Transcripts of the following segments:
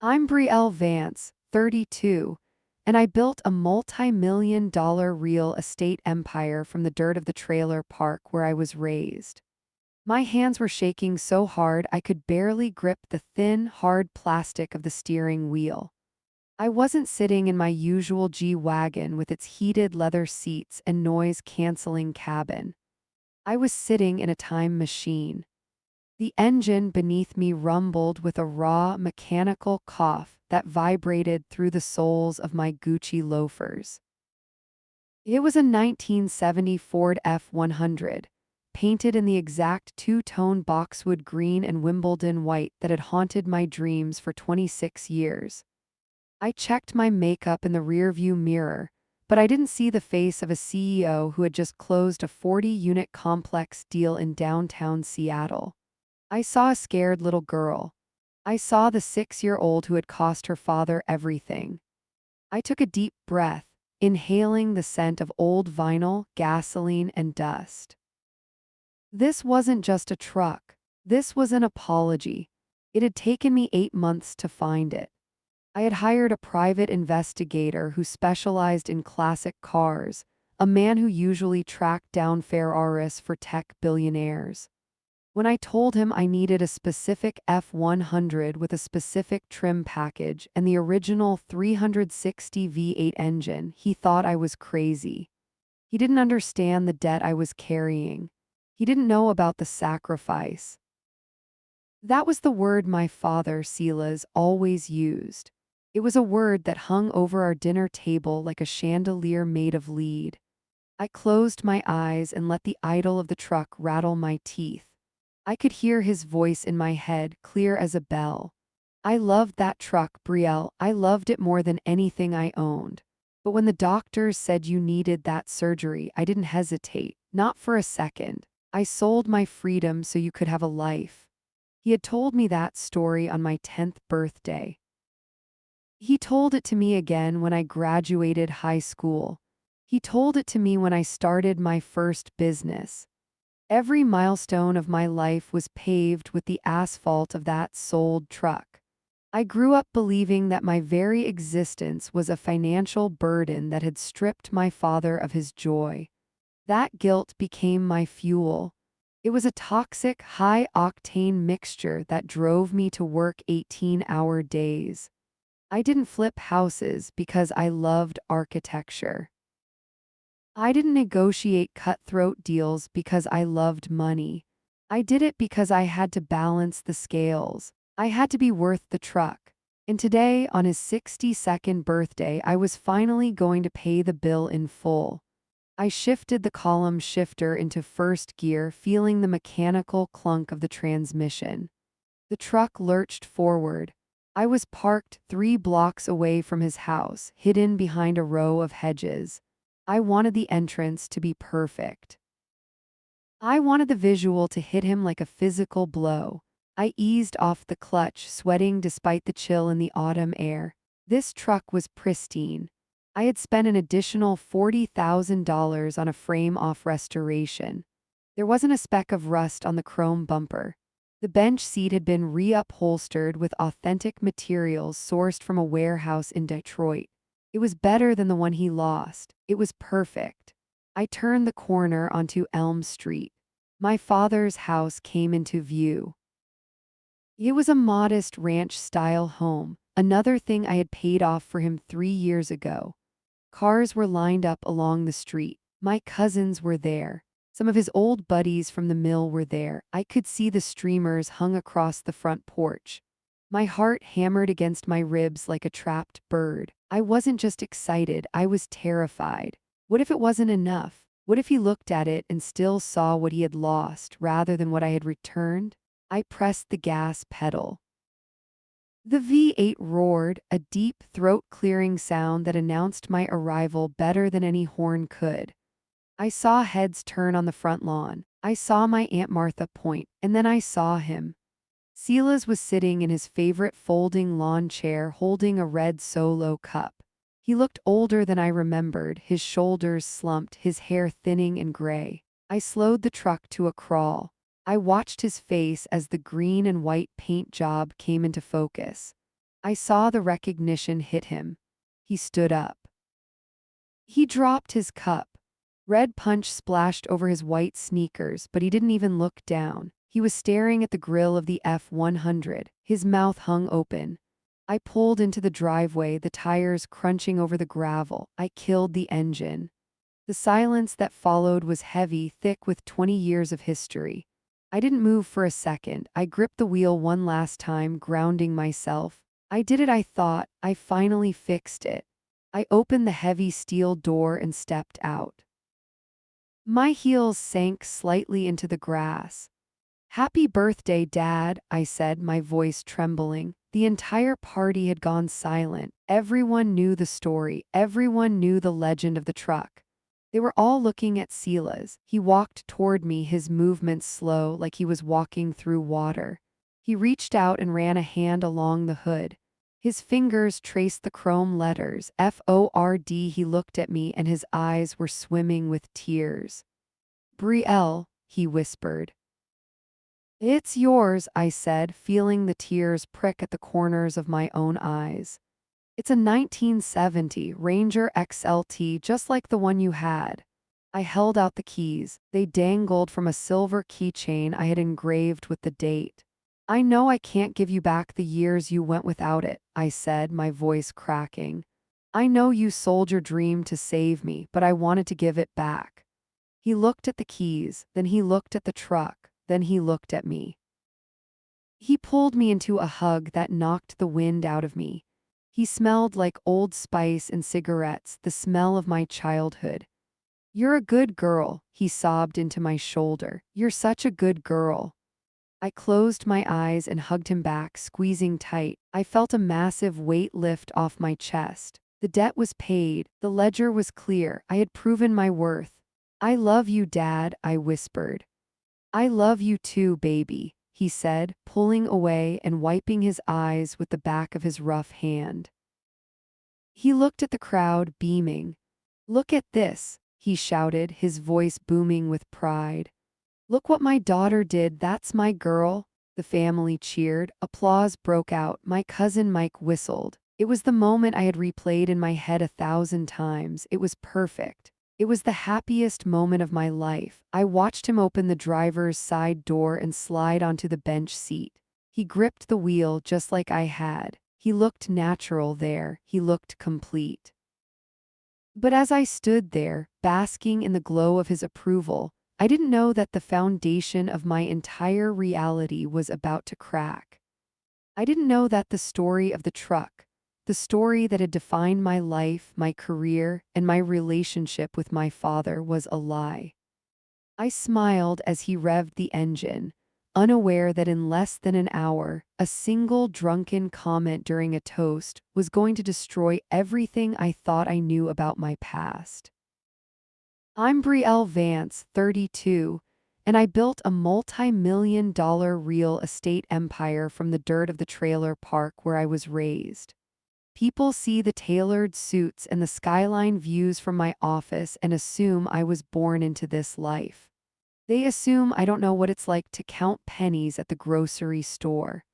I'm Brielle Vance, 32, and I built a multi-million-dollar real estate empire from the dirt of the trailer park where I was raised. My hands were shaking so hard I could barely grip the thin, hard plastic of the steering wheel. I wasn't sitting in my usual G-Wagon with its heated leather seats and noise-canceling cabin. I was sitting in a time machine. The engine beneath me rumbled with a raw, mechanical cough that vibrated through the soles of my Gucci loafers. It was a 1970 Ford F-100, painted in the exact two-tone boxwood green and Wimbledon white that had haunted my dreams for 26 years. I checked my makeup in the rearview mirror, but I didn't see the face of a CEO who had just closed a 40-unit complex deal in downtown Seattle. I saw a scared little girl. I saw the 6-year-old who had cost her father everything. I took a deep breath, inhaling the scent of old vinyl, gasoline, and dust. This wasn't just a truck. This was an apology. It had taken me 8 months to find it. I had hired a private investigator who specialized in classic cars, a man who usually tracked down Ferraris for tech billionaires. When I told him I needed a specific F-100 with a specific trim package and the original 360 V8 engine, he thought I was crazy. He didn't understand the debt I was carrying. He didn't know about the sacrifice. That was the word my father, Silas, always used. It was a word that hung over our dinner table like a chandelier made of lead. I closed my eyes and let the idle of the truck rattle my teeth. I could hear his voice in my head, clear as a bell. I loved that truck, Brielle. I loved it more than anything I owned. But when the doctors said you needed that surgery, I didn't hesitate, not for a second. I sold my freedom so you could have a life. He had told me that story on my 10th birthday. He told it to me again when I graduated high school. He told it to me when I started my first business. Every milestone of my life was paved with the asphalt of that sold truck. I grew up believing that my very existence was a financial burden that had stripped my father of his joy. That guilt became my fuel. It was a toxic, high-octane mixture that drove me to work 18-hour days. I didn't flip houses because I loved architecture. I didn't negotiate cutthroat deals because I loved money. I did it because I had to balance the scales. I had to be worth the truck. And today, on his 62nd birthday, I was finally going to pay the bill in full. I shifted the column shifter into first gear, feeling the mechanical clunk of the transmission. The truck lurched forward. I was parked 3 blocks away from his house, hidden behind a row of hedges. I wanted the entrance to be perfect. I wanted the visual to hit him like a physical blow. I eased off the clutch, sweating despite the chill in the autumn air. This truck was pristine. I had spent an additional $40,000 on a frame-off restoration. There wasn't a speck of rust on the chrome bumper. The bench seat had been reupholstered with authentic materials sourced from a warehouse in Detroit. It was better than the one he lost. It was perfect. I turned the corner onto Elm Street. My father's house came into view. It was a modest ranch-style home, another thing I had paid off for him 3 years ago. Cars were lined up along the street. My cousins were there. Some of his old buddies from the mill were there. I could see the streamers hung across the front porch. My heart hammered against my ribs like a trapped bird. I wasn't just excited, I was terrified. What if it wasn't enough? What if he looked at it and still saw what he had lost rather than what I had returned? I pressed the gas pedal. The V8 roared, a deep, throat-clearing sound that announced my arrival better than any horn could. I saw heads turn on the front lawn. I saw my Aunt Martha point, and then I saw him. Silas was sitting in his favorite folding lawn chair holding a red Solo cup. He looked older than I remembered, his shoulders slumped, his hair thinning and gray. I slowed the truck to a crawl. I watched his face as the green and white paint job came into focus. I saw the recognition hit him. He stood up. He dropped his cup. Red punch splashed over his white sneakers, but he didn't even look down. He was staring at the grill of the F-100, his mouth hung open. I pulled into the driveway, the tires crunching over the gravel. I killed the engine. The silence that followed was heavy, thick with 20 years of history. I didn't move for a second. I gripped the wheel one last time, grounding myself. I did it, I thought. I finally fixed it. I opened the heavy steel door and stepped out. My heels sank slightly into the grass. "Happy birthday, Dad," I said, my voice trembling. The entire party had gone silent. Everyone knew the story. Everyone knew the legend of the truck. They were all looking at Silas. He walked toward me, his movements slow, like he was walking through water. He reached out and ran a hand along the hood. His fingers traced the chrome letters, Ford. He looked at me and his eyes were swimming with tears. "Brielle," he whispered. "It's yours," I said, feeling the tears prick at the corners of my own eyes. "It's a 1970 Ranger XLT, just like the one you had." I held out the keys. They dangled from a silver keychain I had engraved with the date. "I know I can't give you back the years you went without it," I said, my voice cracking. "I know you sold your dream to save me, but I wanted to give it back." He looked at the keys, then he looked at the truck, then he looked at me. He pulled me into a hug that knocked the wind out of me. He smelled like Old Spice and cigarettes, the smell of my childhood. "You're a good girl," he sobbed into my shoulder. "You're such a good girl." I closed my eyes and hugged him back, squeezing tight. I felt a massive weight lift off my chest. The debt was paid. The ledger was clear. I had proven my worth. "I love you, Dad," I whispered. "I love you too, baby," he said, pulling away and wiping his eyes with the back of his rough hand. He looked at the crowd, beaming. "Look at this," he shouted, his voice booming with pride. "Look what my daughter did, that's my girl." The family cheered. Applause broke out. My cousin Mike whistled. It was the moment I had replayed in my head 1,000 times. It was perfect. It was the happiest moment of my life. I watched him open the driver's side door and slide onto the bench seat. He gripped the wheel just like I had. He looked natural there. He looked complete. But as I stood there, basking in the glow of his approval, I didn't know that the foundation of my entire reality was about to crack. I didn't know that the story of the truck, the story that had defined my life, my career, and my relationship with my father, was a lie. I smiled as he revved the engine, unaware that in less than an hour, a single drunken comment during a toast was going to destroy everything I thought I knew about my past. "I'm Brielle Vance, 32, and I built a multi-million-dollar real estate empire from the dirt of the trailer park where I was raised. People see the tailored suits and the skyline views from my office and assume I was born into this life. They assume I don't know what it's like to count pennies at the grocery store.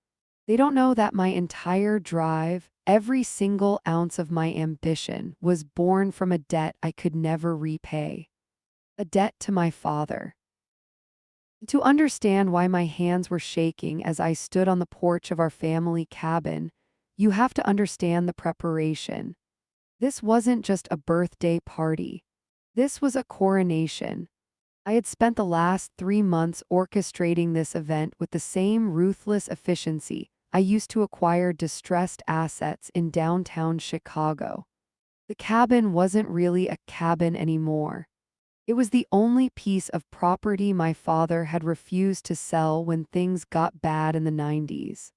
They don't know that my entire drive, every single ounce of my ambition, was born from a debt I could never repay. A debt to my father. To understand why my hands were shaking as I stood on the porch of our family cabin, you have to understand the preparation. This wasn't just a birthday party. This was a coronation. I had spent the last 3 months orchestrating this event with the same ruthless efficiency I used to acquire distressed assets in downtown Chicago. The cabin wasn't really a cabin anymore. It was the only piece of property my father had refused to sell when things got bad in the 90s.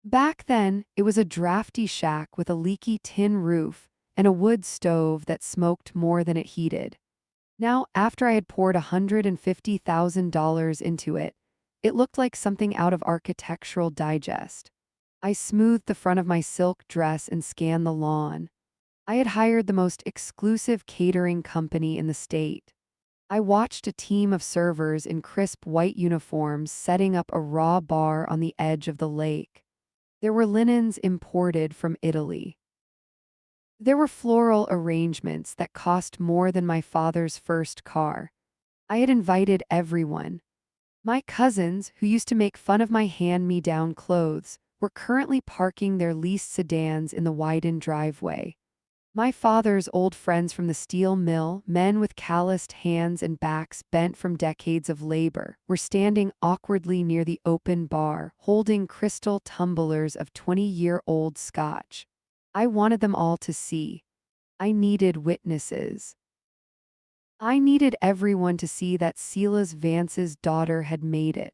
Back then, it was a drafty shack with a leaky tin roof and a wood stove that smoked more than it heated. Now, after I had poured $150,000 into it, it looked like something out of Architectural Digest. I smoothed the front of my silk dress and scanned the lawn. I had hired the most exclusive catering company in the state. I watched a team of servers in crisp white uniforms setting up a raw bar on the edge of the lake. There were linens imported from Italy. There were floral arrangements that cost more than my father's first car. I had invited everyone. My cousins, who used to make fun of my hand-me-down clothes, were currently parking their leased sedans in the widened driveway. My father's old friends from the steel mill, men with calloused hands and backs bent from decades of labor, were standing awkwardly near the open bar, holding crystal tumblers of 20-year-old scotch. I wanted them all to see. I needed witnesses. I needed everyone to see that Silas Vance's daughter had made it.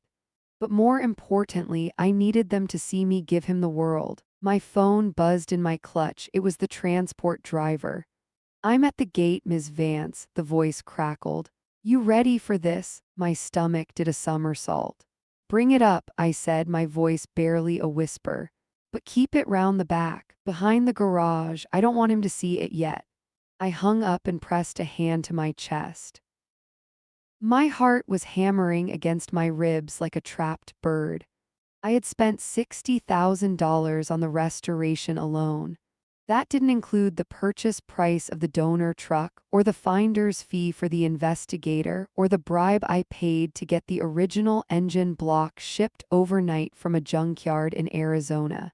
But more importantly, I needed them to see me give him the world. My phone buzzed in my clutch. It was the transport driver. "I'm at the gate, Ms. Vance," the voice crackled. "You ready for this?" My stomach did a somersault. "Bring it up," I said, my voice barely a whisper. "But keep it round the back, behind the garage. I don't want him to see it yet." I hung up and pressed a hand to my chest. My heart was hammering against my ribs like a trapped bird. I had spent $60,000 on the restoration alone. That didn't include the purchase price of the donor truck, or the finder's fee for the investigator, or the bribe I paid to get the original engine block shipped overnight from a junkyard in Arizona.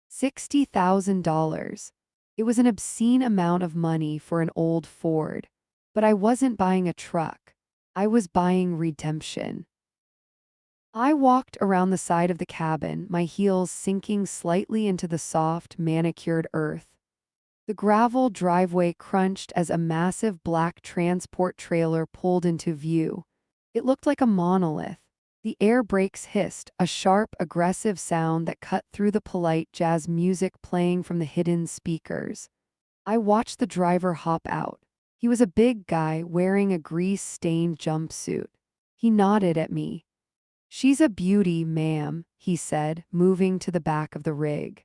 $60,000. It was an obscene amount of money for an old Ford. But I wasn't buying a truck. I was buying redemption. I walked around the side of the cabin, my heels sinking slightly into the soft, manicured earth. The gravel driveway crunched as a massive black transport trailer pulled into view. It looked like a monolith. The air brakes hissed, a sharp, aggressive sound that cut through the polite jazz music playing from the hidden speakers. I watched the driver hop out. He was a big guy wearing a grease-stained jumpsuit. He nodded at me. "She's a beauty, ma'am," he said, moving to the back of the rig.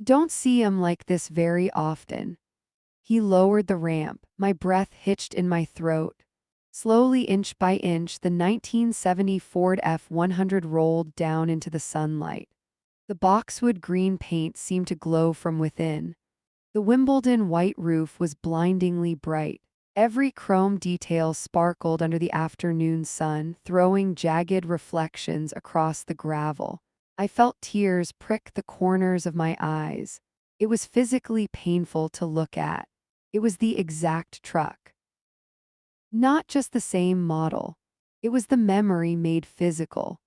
"Don't see 'em like this very often." He lowered the ramp, my breath hitched in my throat. Slowly, inch by inch, the 1970 Ford F-100 rolled down into the sunlight. The boxwood green paint seemed to glow from within. The Wimbledon white roof was blindingly bright. Every chrome detail sparkled under the afternoon sun, throwing jagged reflections across the gravel. I felt tears prick the corners of my eyes. It was physically painful to look at. It was the exact truck. Not just the same model. It was the memory made physical.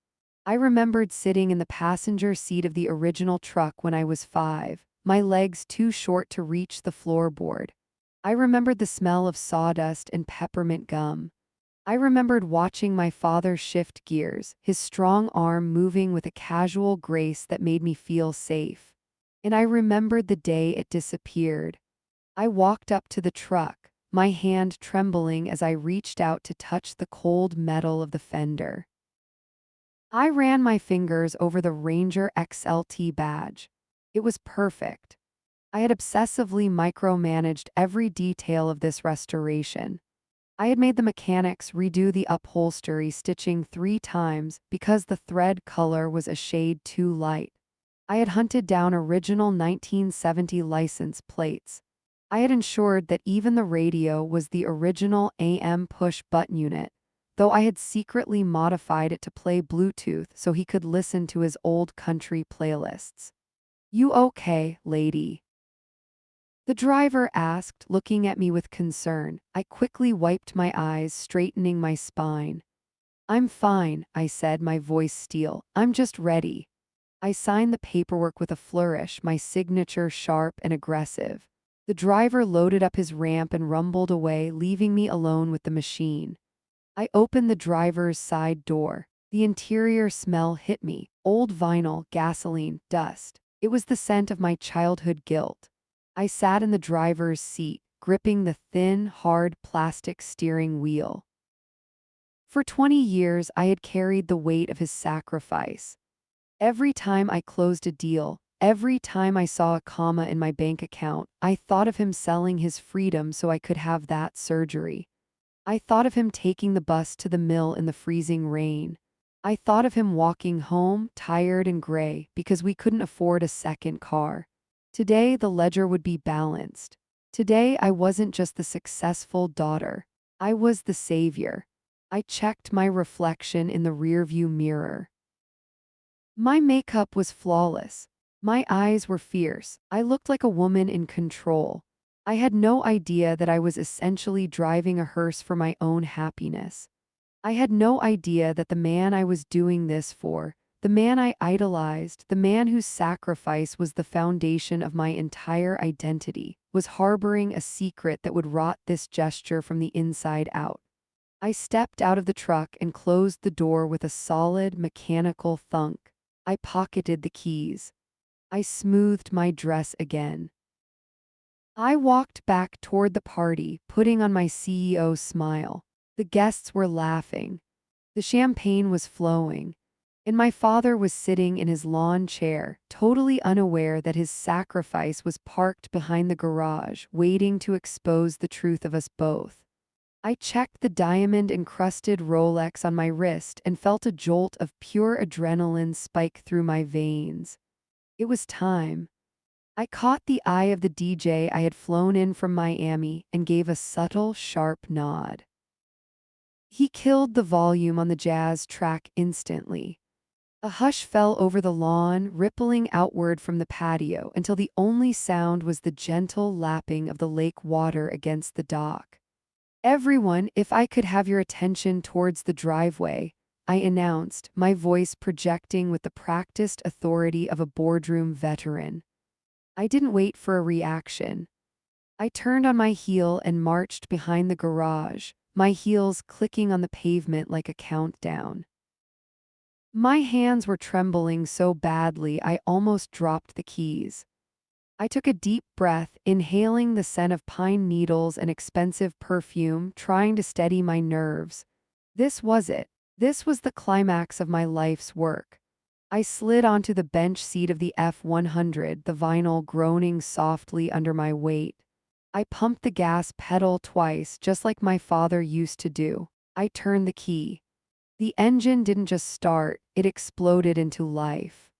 I remembered sitting in the passenger seat of the original truck when I was 5, my legs too short to reach the floorboard. I remembered the smell of sawdust and peppermint gum. I remembered watching my father shift gears, his strong arm moving with a casual grace that made me feel safe. And I remembered the day it disappeared. I walked up to the truck, my hand trembling as I reached out to touch the cold metal of the fender. I ran my fingers over the Ranger XLT badge. It was perfect. I had obsessively micromanaged every detail of this restoration. I had made the mechanics redo the upholstery stitching 3 times because the thread color was a shade too light. I had hunted down original 1970 license plates. I had ensured that even the radio was the original AM push-button unit, though I had secretly modified it to play Bluetooth so he could listen to his old country playlists. "You okay, lady?" the driver asked, looking at me with concern. I quickly wiped my eyes, straightening my spine. "I'm fine," I said, my voice steel. "I'm just ready." I signed the paperwork with a flourish, my signature sharp and aggressive. The driver loaded up his ramp and rumbled away, leaving me alone with the machine. I opened the driver's side door. The interior smell hit me: old vinyl, gasoline, dust. It was the scent of my childhood guilt. I sat in the driver's seat, gripping the thin, hard plastic steering wheel. For 20 years, I had carried the weight of his sacrifice. Every time I closed a deal, every time I saw a comma in my bank account, I thought of him selling his freedom so I could have that surgery. I thought of him taking the bus to the mill in the freezing rain. I thought of him walking home, tired and gray, because we couldn't afford a second car. Today, the ledger would be balanced. Today, I wasn't just the successful daughter. I was the savior. I checked my reflection in the rearview mirror. My makeup was flawless. My eyes were fierce. I looked like a woman in control. I had no idea that I was essentially driving a hearse for my own happiness. I had no idea that the man I was doing this for, the man I idolized, the man whose sacrifice was the foundation of my entire identity, was harboring a secret that would rot this gesture from the inside out. I stepped out of the truck and closed the door with a solid, mechanical thunk. I pocketed the keys. I smoothed my dress again. I walked back toward the party, putting on my CEO smile. The guests were laughing. The champagne was flowing. And my father was sitting in his lawn chair, totally unaware that his sacrifice was parked behind the garage, waiting to expose the truth of us both. I checked the diamond-encrusted Rolex on my wrist and felt a jolt of pure adrenaline spike through my veins. It was time. I caught the eye of the DJ I had flown in from Miami and gave a subtle, sharp nod. He killed the volume on the jazz track instantly. A hush fell over the lawn, rippling outward from the patio until the only sound was the gentle lapping of the lake water against the dock. "Everyone, if I could have your attention towards the driveway," I announced, my voice projecting with the practiced authority of a boardroom veteran. I didn't wait for a reaction. I turned on my heel and marched behind the garage, my heels clicking on the pavement like a countdown. My hands were trembling so badly I almost dropped the keys. I took a deep breath, inhaling the scent of pine needles and expensive perfume, trying to steady my nerves. This was it. This was the climax of my life's work. I slid onto the bench seat of the F-100, the vinyl groaning softly under my weight. I pumped the gas pedal twice, just like my father used to do. I turned the key. The engine didn't just start, it exploded into life.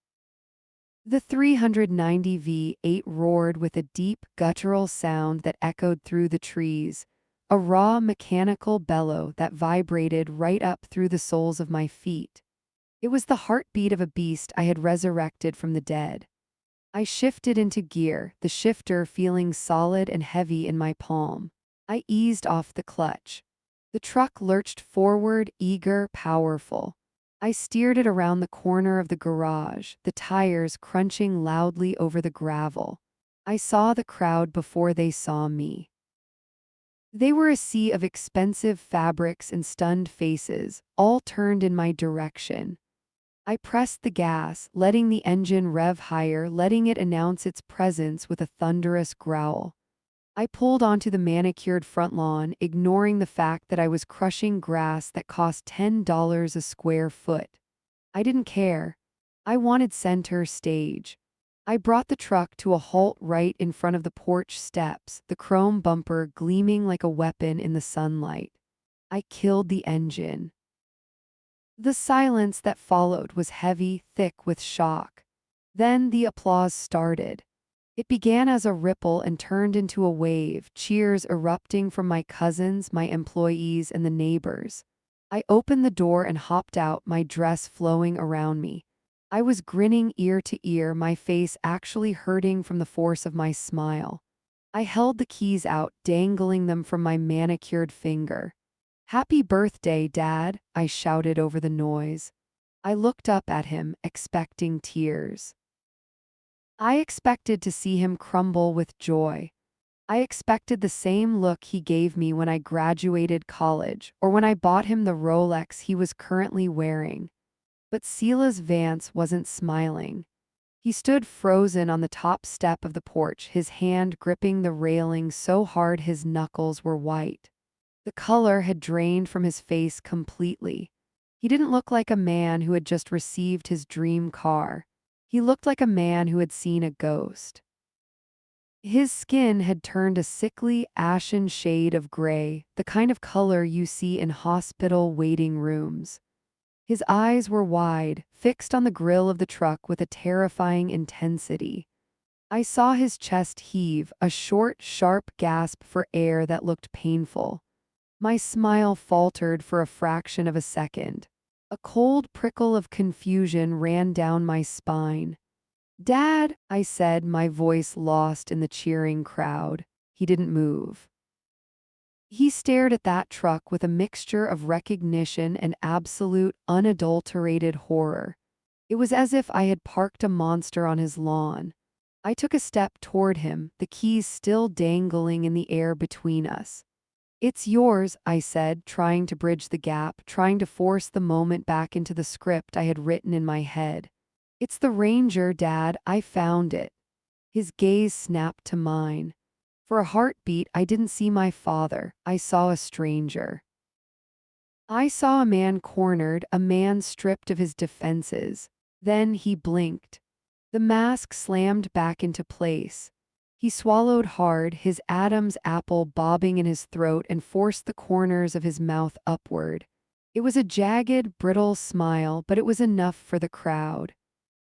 The 390 V8 roared with a deep, guttural sound that echoed through the trees, a raw mechanical bellow that vibrated right up through the soles of my feet. It was the heartbeat of a beast I had resurrected from the dead. I shifted into gear, the shifter feeling solid and heavy in my palm. I eased off the clutch. The truck lurched forward, eager, powerful. I steered it around the corner of the garage, the tires crunching loudly over the gravel. I saw the crowd before they saw me. They were a sea of expensive fabrics and stunned faces, all turned in my direction. I pressed the gas, letting the engine rev higher, letting it announce its presence with a thunderous growl. I pulled onto the manicured front lawn, ignoring the fact that I was crushing grass that cost $10 a square foot. I didn't care. I wanted center stage. I brought the truck to a halt right in front of the porch steps, the chrome bumper gleaming like a weapon in the sunlight. I killed the engine. The silence that followed was heavy, thick with shock. Then the applause started. It began as a ripple and turned into a wave, cheers erupting from my cousins, my employees, and the neighbors. I opened the door and hopped out, my dress flowing around me. I was grinning ear to ear, my face actually hurting from the force of my smile. I held the keys out, dangling them from my manicured finger. "Happy birthday, Dad," I shouted over the noise. I looked up at him, expecting tears. I expected to see him crumble with joy. I expected the same look he gave me when I graduated college or when I bought him the Rolex he was currently wearing. But Silas Vance wasn't smiling. He stood frozen on the top step of the porch, his hand gripping the railing so hard his knuckles were white. The color had drained from his face completely. He didn't look like a man who had just received his dream car. He looked like a man who had seen a ghost. His skin had turned a sickly, ashen shade of gray, the kind of color you see in hospital waiting rooms. His eyes were wide, fixed on the grill of the truck with a terrifying intensity. I saw his chest heave, a short, sharp gasp for air that looked painful. My smile faltered for a fraction of a second. A cold prickle of confusion ran down my spine. "Dad," I said, my voice lost in the cheering crowd. He didn't move. He stared at that truck with a mixture of recognition and absolute, unadulterated horror. It was as if I had parked a monster on his lawn. I took a step toward him, the keys still dangling in the air between us. "It's yours," I said, trying to bridge the gap, trying to force the moment back into the script I had written in my head. "It's the Ranger, Dad. I found it." His gaze snapped to mine. For a heartbeat, I didn't see my father. I saw a stranger. I saw a man cornered, a man stripped of his defenses. Then he blinked. The mask slammed back into place. He swallowed hard, his Adam's apple bobbing in his throat, and forced the corners of his mouth upward. It was a jagged, brittle smile, but it was enough for the crowd.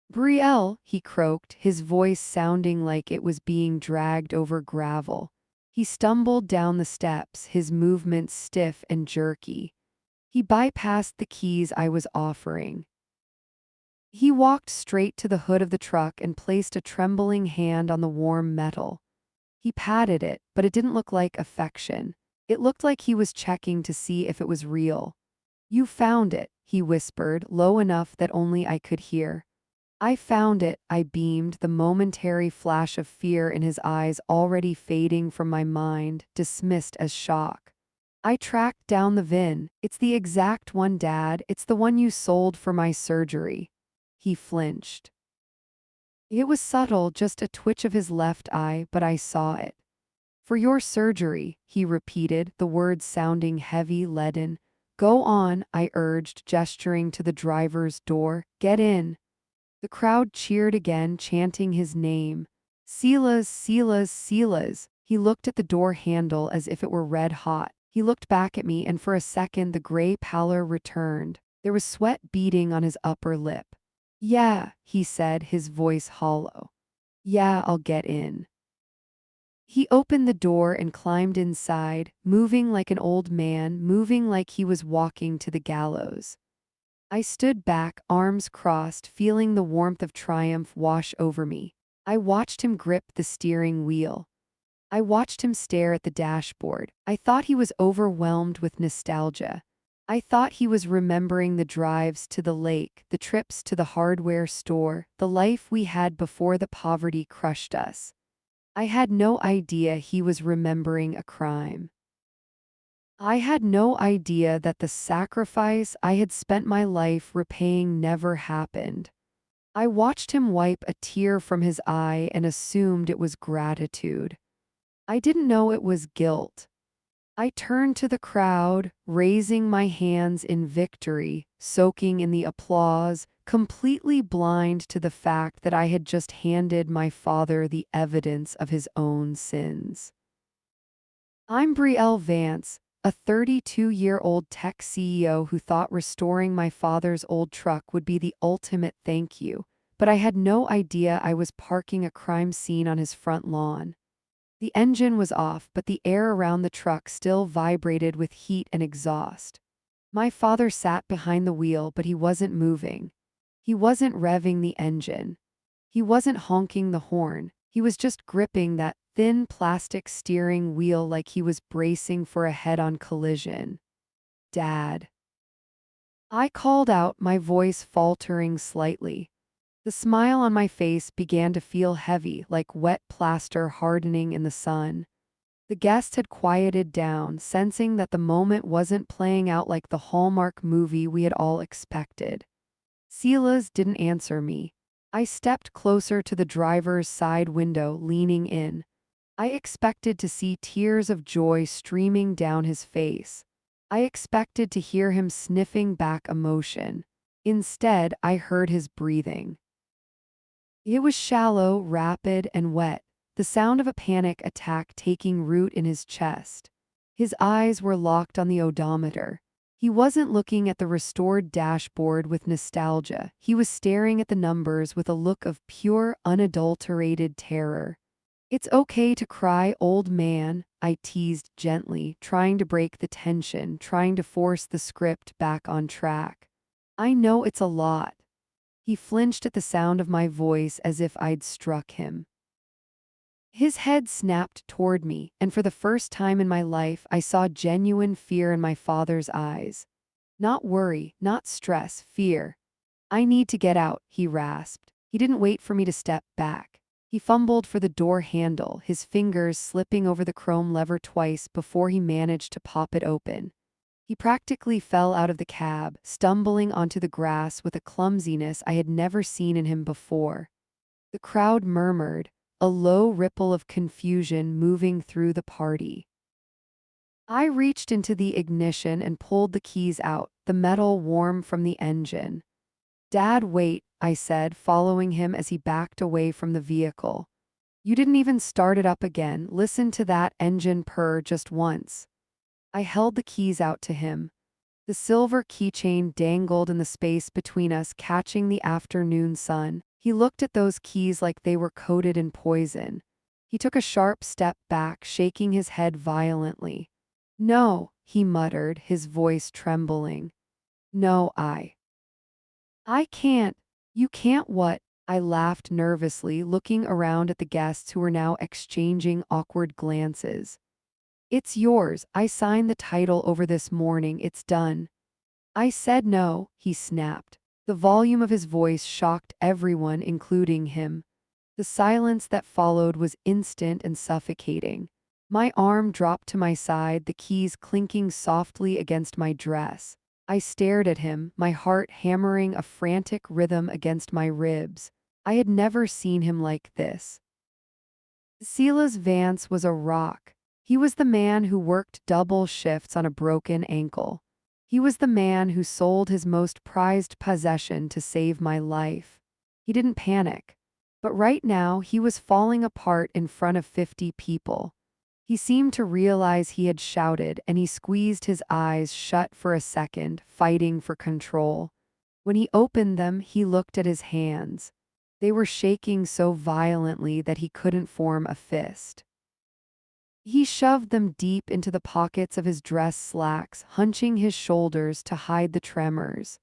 "Brielle," he croaked, his voice sounding like it was being dragged over gravel. He stumbled down the steps, his movements stiff and jerky. He bypassed the keys I was offering. He walked straight to the hood of the truck and placed a trembling hand on the warm metal. He patted it, but it didn't look like affection. It looked like he was checking to see if it was real. "You found it," he whispered, low enough that only I could hear. "I found it," I beamed, the momentary flash of fear in his eyes already fading from my mind, dismissed as shock. "I tracked down the VIN. It's the exact one, Dad. It's the one you sold for my surgery." He flinched. It was subtle, just a twitch of his left eye, but I saw it. "For your surgery," he repeated, the words sounding heavy, leaden. "Go on," I urged, gesturing to the driver's door. "Get in." The crowd cheered again, chanting his name. "Silas, Silas, Silas." He looked at the door handle as if it were red hot. He looked back at me, and for a second the gray pallor returned. There was sweat beading on his upper lip. "Yeah," he said, his voice hollow. "Yeah, I'll get in." He opened the door and climbed inside, moving like an old man, moving like he was walking to the gallows. I stood back, arms crossed, feeling the warmth of triumph wash over me. I watched him grip the steering wheel. I watched him stare at the dashboard. I thought he was overwhelmed with nostalgia. I thought he was remembering the drives to the lake, the trips to the hardware store, the life we had before the poverty crushed us. I had no idea he was remembering a crime. I had no idea that the sacrifice I had spent my life repaying never happened. I watched him wipe a tear from his eye and assumed it was gratitude. I didn't know it was guilt. I turned to the crowd, raising my hands in victory, soaking in the applause, completely blind to the fact that I had just handed my father the evidence of his own sins. I'm Brielle Vance, a 32-year-old tech CEO who thought restoring my father's old truck would be the ultimate thank you, but I had no idea I was parking a crime scene on his front lawn. The engine was off, but the air around the truck still vibrated with heat and exhaust. My father sat behind the wheel, but he wasn't moving. He wasn't revving the engine. He wasn't honking the horn. He was just gripping that thin plastic steering wheel like he was bracing for a head-on collision. "Dad." I called out, my voice faltering slightly. The smile on my face began to feel heavy, like wet plaster hardening in the sun. The guests had quieted down, sensing that the moment wasn't playing out like the Hallmark movie we had all expected. Silas didn't answer me. I stepped closer to the driver's side window, leaning in. I expected to see tears of joy streaming down his face. I expected to hear him sniffing back emotion. Instead, I heard his breathing. It was shallow, rapid, and wet, the sound of a panic attack taking root in his chest. His eyes were locked on the odometer. He wasn't looking at the restored dashboard with nostalgia. He was staring at the numbers with a look of pure, unadulterated terror. "It's okay to cry, old man," I teased gently, trying to break the tension, trying to force the script back on track. "I know it's a lot." He flinched at the sound of my voice as if I'd struck him. His head snapped toward me, and for the first time in my life, I saw genuine fear in my father's eyes. Not worry, not stress, fear. "I need to get out," he rasped. He didn't wait for me to step back. He fumbled for the door handle, his fingers slipping over the chrome lever twice before he managed to pop it open. He practically fell out of the cab, stumbling onto the grass with a clumsiness I had never seen in him before. The crowd murmured, a low ripple of confusion moving through the party. I reached into the ignition and pulled the keys out, the metal warm from the engine. "Dad, wait," I said, following him as he backed away from the vehicle. "You didn't even start it up again. Listen to that engine purr just once." I held the keys out to him. The silver keychain dangled in the space between us, catching the afternoon sun. He looked at those keys like they were coated in poison. He took a sharp step back, shaking his head violently. "No," he muttered, his voice trembling. "No, I can't." "You can't what?" I laughed nervously, looking around at the guests who were now exchanging awkward glances. "It's yours. I signed the title over this morning. It's done." "I said no," he snapped. The volume of his voice shocked everyone, including him. The silence that followed was instant and suffocating. My arm dropped to my side, the keys clinking softly against my dress. I stared at him, my heart hammering a frantic rhythm against my ribs. I had never seen him like this. Silas Vance was a rock. He was the man who worked double shifts on a broken ankle. He was the man who sold his most prized possession to save my life. He didn't panic. But right now, he was falling apart in front of 50 people. He seemed to realize he had shouted, and he squeezed his eyes shut for a second, fighting for control. When he opened them, he looked at his hands. They were shaking so violently that he couldn't form a fist. He shoved them deep into the pockets of his dress slacks, hunching his shoulders to hide the tremors.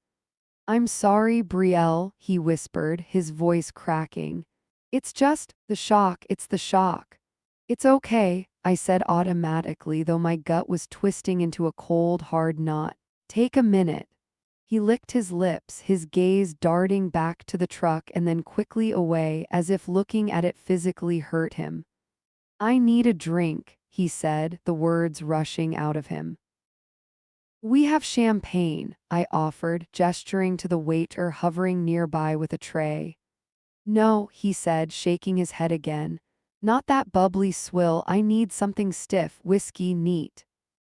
"I'm sorry, Brielle," he whispered, his voice cracking. "It's just the shock, it's the shock." "It's okay," I said automatically, though my gut was twisting into a cold, hard knot. "Take a minute." He licked his lips, his gaze darting back to the truck and then quickly away, as if looking at it physically hurt him. "I need a drink," he said, the words rushing out of him. "We have champagne," I offered, gesturing to the waiter hovering nearby with a tray. "No," he said, shaking his head again. "Not that bubbly swill. I need something stiff, whiskey neat."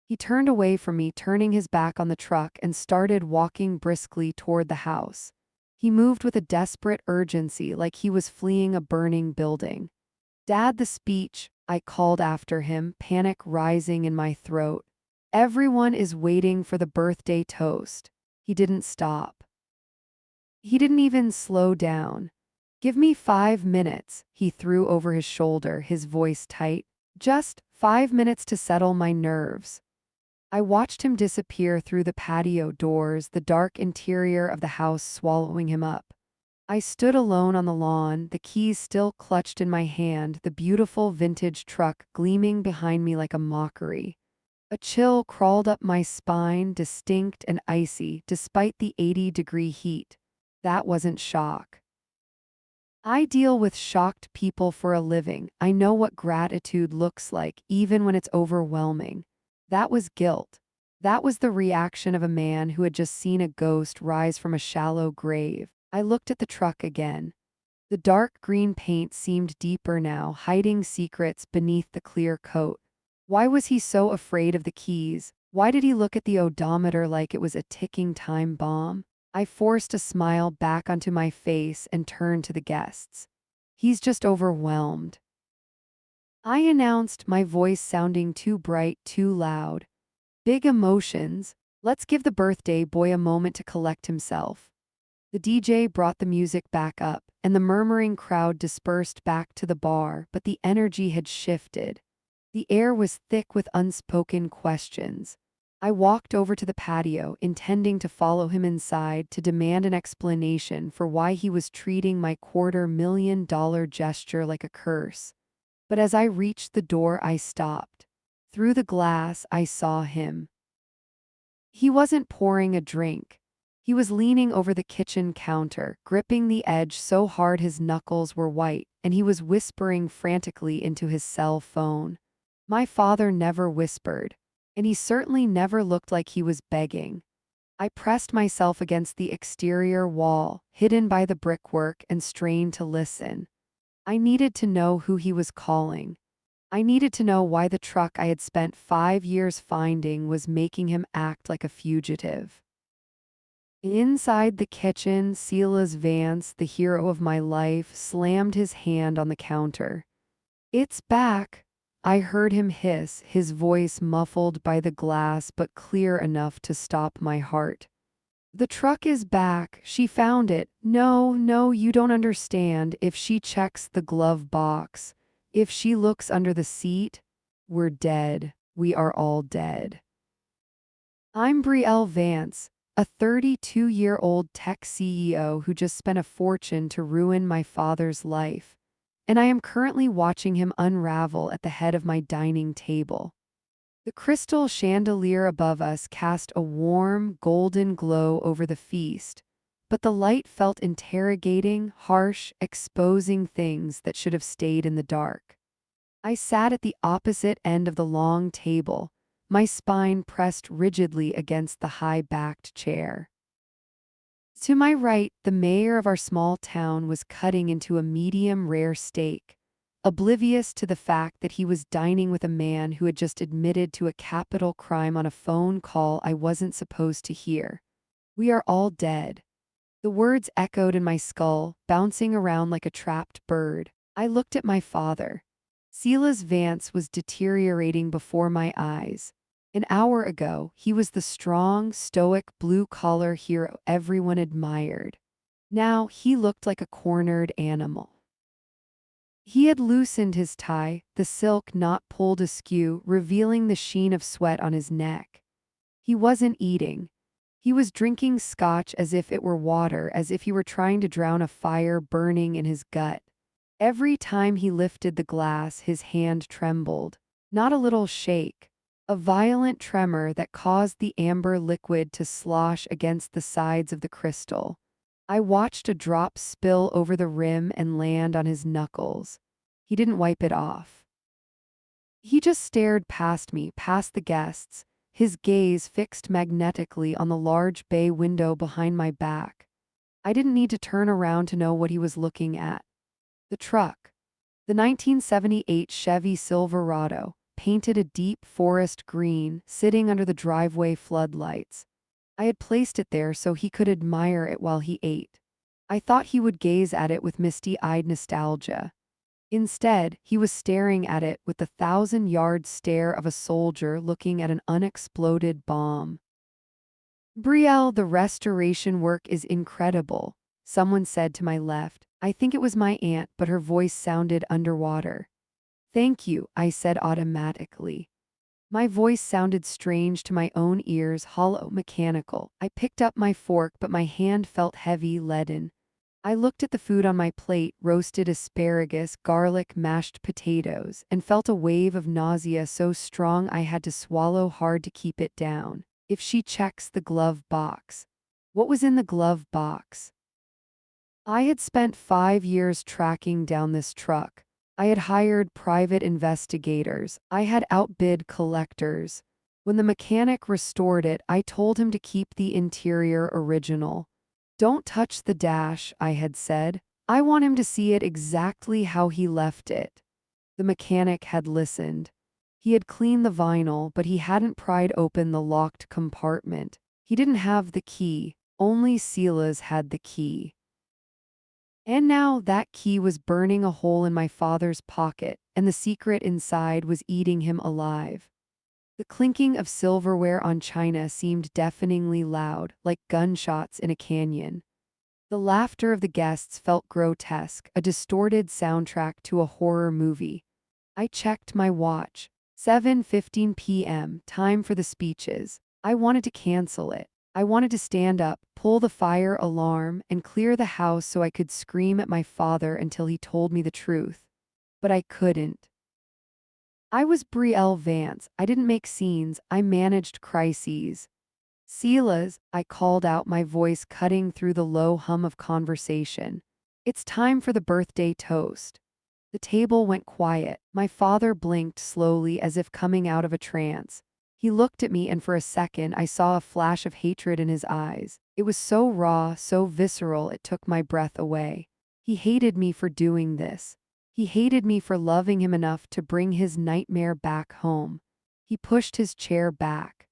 He turned away from me, turning his back on the truck, and started walking briskly toward the house. He moved with a desperate urgency, like he was fleeing a burning building. "Dad, the speech," I called after him, panic rising in my throat. "Everyone is waiting for the birthday toast." He didn't stop. He didn't even slow down. "Give me 5 minutes," he threw over his shoulder, his voice tight. "Just 5 minutes to settle my nerves." I watched him disappear through the patio doors, the dark interior of the house swallowing him up. I stood alone on the lawn, the keys still clutched in my hand, the beautiful vintage truck gleaming behind me like a mockery. A chill crawled up my spine, distinct and icy, despite the 80-degree heat. That wasn't shock. I deal with shocked people for a living. I know what gratitude looks like, even when it's overwhelming. That was guilt. That was the reaction of a man who had just seen a ghost rise from a shallow grave. I looked at the truck again. The dark green paint seemed deeper now, hiding secrets beneath the clear coat. Why was he so afraid of the keys? Why did he look at the odometer like it was a ticking time bomb? I forced a smile back onto my face and turned to the guests. "He's just overwhelmed," I announced, my voice sounding too bright, too loud. "Big emotions. Let's give the birthday boy a moment to collect himself. The DJ brought the music back up, and the murmuring crowd dispersed back to the bar, but the energy had shifted. The air was thick with unspoken questions. I walked over to the patio, intending to follow him inside to demand an explanation for why he was treating my $250,000 gesture like a curse. But as I reached the door, I stopped. Through the glass, I saw him. He wasn't pouring a drink. He was leaning over the kitchen counter, gripping the edge so hard his knuckles were white, and he was whispering frantically into his cell phone. My father never whispered, and he certainly never looked like he was begging. I pressed myself against the exterior wall, hidden by the brickwork, and strained to listen. I needed to know who he was calling. I needed to know why the truck I had spent 5 years finding was making him act like a fugitive. Inside the kitchen, Silas Vance, the hero of my life, slammed his hand on the counter. "It's back," I heard him hiss, his voice muffled by the glass but clear enough to stop my heart. "The truck is back. She found it. No, no, you don't understand. If she checks the glove box, if she looks under the seat, we're dead. We are all dead." I'm Brielle Vance, a 32-year-old tech CEO who just spent a fortune to ruin my father's life, and I am currently watching him unravel at the head of my dining table. The crystal chandelier above us cast a warm, golden glow over the feast, but the light felt interrogating, harsh, exposing things that should have stayed in the dark. I sat at the opposite end of the long table, my spine pressed rigidly against the high-backed chair. To my right, the mayor of our small town was cutting into a medium-rare steak, oblivious to the fact that he was dining with a man who had just admitted to a capital crime on a phone call I wasn't supposed to hear. "We are all dead." The words echoed in my skull, bouncing around like a trapped bird. I looked at my father. Silas Vance was deteriorating before my eyes. An hour ago, he was the strong, stoic, blue-collar hero everyone admired. Now he looked like a cornered animal. He had loosened his tie, the silk knot pulled askew, revealing the sheen of sweat on his neck. He wasn't eating. He was drinking scotch as if it were water, as if he were trying to drown a fire burning in his gut. Every time he lifted the glass, his hand trembled. Not a little shake. A violent tremor that caused the amber liquid to slosh against the sides of the crystal. I watched a drop spill over the rim and land on his knuckles. He didn't wipe it off. He just stared past me, past the guests, his gaze fixed magnetically on the large bay window behind my back. I didn't need to turn around to know what he was looking at. The truck. The 1978 Chevy Silverado, painted a deep forest green, sitting under the driveway floodlights. I had placed it there so he could admire it while he ate. I thought he would gaze at it with misty-eyed nostalgia. Instead, he was staring at it with the 1,000-yard stare of a soldier looking at an unexploded bomb. "Brielle, the restoration work is incredible," someone said to my left. I think it was my aunt, but her voice sounded underwater. "Thank you," I said automatically. My voice sounded strange to my own ears, hollow, mechanical. I picked up my fork, but my hand felt heavy, leaden. I looked at the food on my plate, roasted asparagus, garlic, mashed potatoes, and felt a wave of nausea so strong I had to swallow hard to keep it down. If she checks the glove box. What was in the glove box? I had spent 5 years tracking down this truck. I had hired private investigators. I had outbid collectors. When the mechanic restored it, I told him to keep the interior original. "Don't touch the dash," I had said. "I want him to see it exactly how he left it." The mechanic had listened. He had cleaned the vinyl, but he hadn't pried open the locked compartment. He didn't have the key. Only Silas had the key. And now that key was burning a hole in my father's pocket, and the secret inside was eating him alive. The clinking of silverware on china seemed deafeningly loud, like gunshots in a canyon. The laughter of the guests felt grotesque, a distorted soundtrack to a horror movie. I checked my watch. 7:15 p.m., time for the speeches. I wanted to cancel it. I wanted to stand up, pull the fire alarm, and clear the house so I could scream at my father until he told me the truth. But I couldn't. I was Brielle Vance. I didn't make scenes, I managed crises. Silas, I called out, my voice cutting through the low hum of conversation. It's time for the birthday toast. The table went quiet. My father blinked slowly as if coming out of a trance. He looked at me and for a second I saw a flash of hatred in his eyes. It was so raw, so visceral, it took my breath away. He hated me for doing this. He hated me for loving him enough to bring his nightmare back home. He pushed his chair back.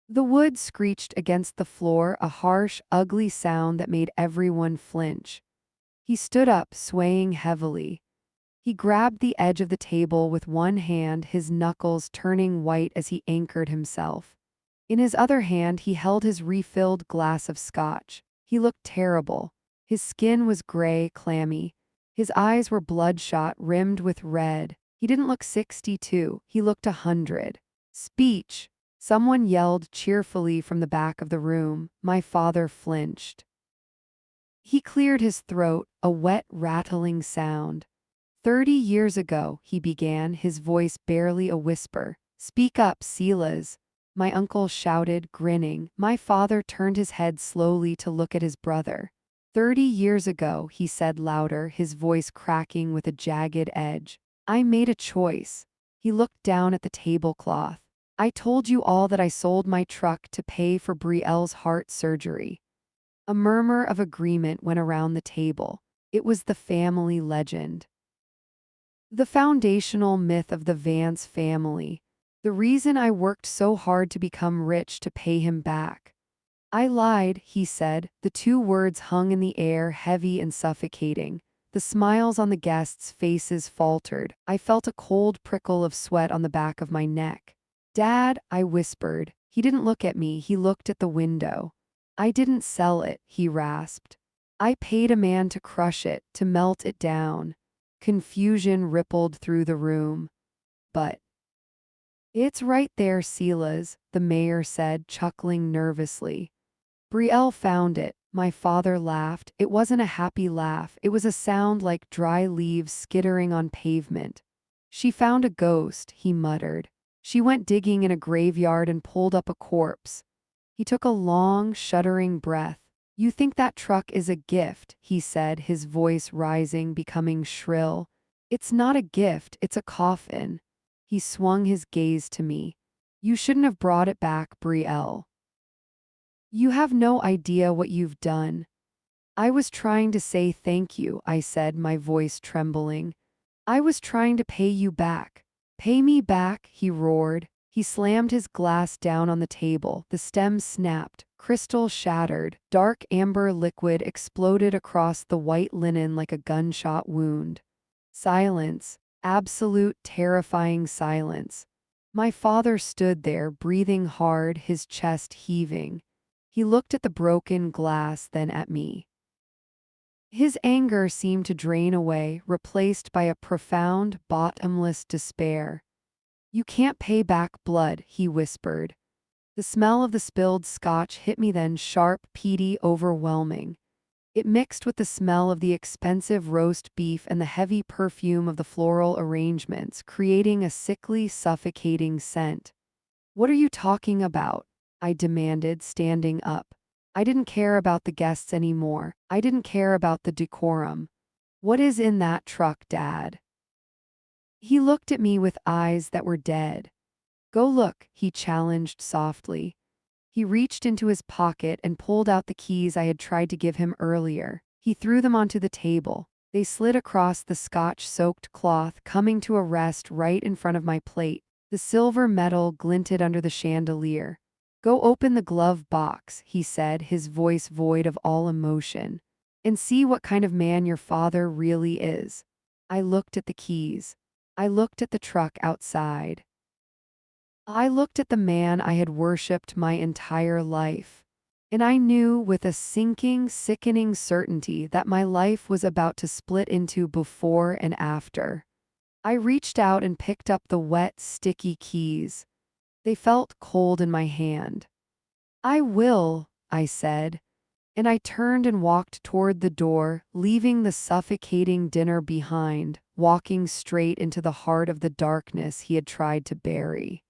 The wood screeched against the floor, a harsh, ugly sound that made everyone flinch. He stood up, swaying heavily. He grabbed the edge of the table with one hand, his knuckles turning white as he anchored himself. In his other hand, he held his refilled glass of scotch. He looked terrible. His skin was gray, clammy. His eyes were bloodshot, rimmed with red. He didn't look 62, he looked 100. Speech! Someone yelled cheerfully from the back of the room. My father flinched. He cleared his throat, a wet, rattling sound. 30 years ago, he began, his voice barely a whisper. Speak up, Silas. My uncle shouted, grinning. My father turned his head slowly to look at his brother. 30 years ago, he said louder, his voice cracking with a jagged edge. I made a choice. He looked down at the tablecloth. I told you all that I sold my truck to pay for Brielle's heart surgery. A murmur of agreement went around the table. It was the family legend. The foundational myth of the Vance family. The reason I worked so hard to become rich to pay him back. I lied, he said. The two words hung in the air, heavy and suffocating. The smiles on the guests' faces faltered. I felt a cold prickle of sweat on the back of my neck. Dad, I whispered. He didn't look at me, he looked at the window. I didn't sell it, he rasped. I paid a man to crush it, to melt it down. Confusion rippled through the room. But it's right there, Silas, the mayor said, chuckling nervously. Brielle found it. My father laughed. It wasn't a happy laugh. It was a sound like dry leaves skittering on pavement. She found a ghost, he muttered. She went digging in a graveyard and pulled up a corpse. He took a long, shuddering breath. You think that truck is a gift, he said, his voice rising, becoming shrill. It's not a gift, it's a coffin. He swung his gaze to me. You shouldn't have brought it back, Brielle. You have no idea what you've done. I was trying to say thank you, I said, my voice trembling. I was trying to pay you back. Pay me back, he roared. He slammed his glass down on the table. The stem snapped. Crystal shattered. Dark amber liquid exploded across the white linen like a gunshot wound. Silence. Absolute, terrifying silence. My father stood there, breathing hard, his chest heaving. He looked at the broken glass, then at me. His anger seemed to drain away, replaced by a profound, bottomless despair. You can't pay back blood, he whispered. The smell of the spilled scotch hit me then, sharp, peaty, overwhelming. It mixed with the smell of the expensive roast beef and the heavy perfume of the floral arrangements, creating a sickly, suffocating scent. What are you talking about? I demanded, standing up. I didn't care about the guests anymore. I didn't care about the decorum. What is in that truck, Dad? He looked at me with eyes that were dead. Go look, he challenged softly. He reached into his pocket and pulled out the keys I had tried to give him earlier. He threw them onto the table. They slid across the scotch-soaked cloth, coming to a rest right in front of my plate. The silver metal glinted under the chandelier. Go open the glove box, he said, his voice void of all emotion, and see what kind of man your father really is. I looked at the keys. I looked at the truck outside. I looked at the man I had worshipped my entire life, and I knew with a sinking, sickening certainty that my life was about to split into before and after. I reached out and picked up the wet, sticky keys. They felt cold in my hand. "I will," I said, and I turned and walked toward the door, leaving the suffocating dinner behind, walking straight into the heart of the darkness he had tried to bury.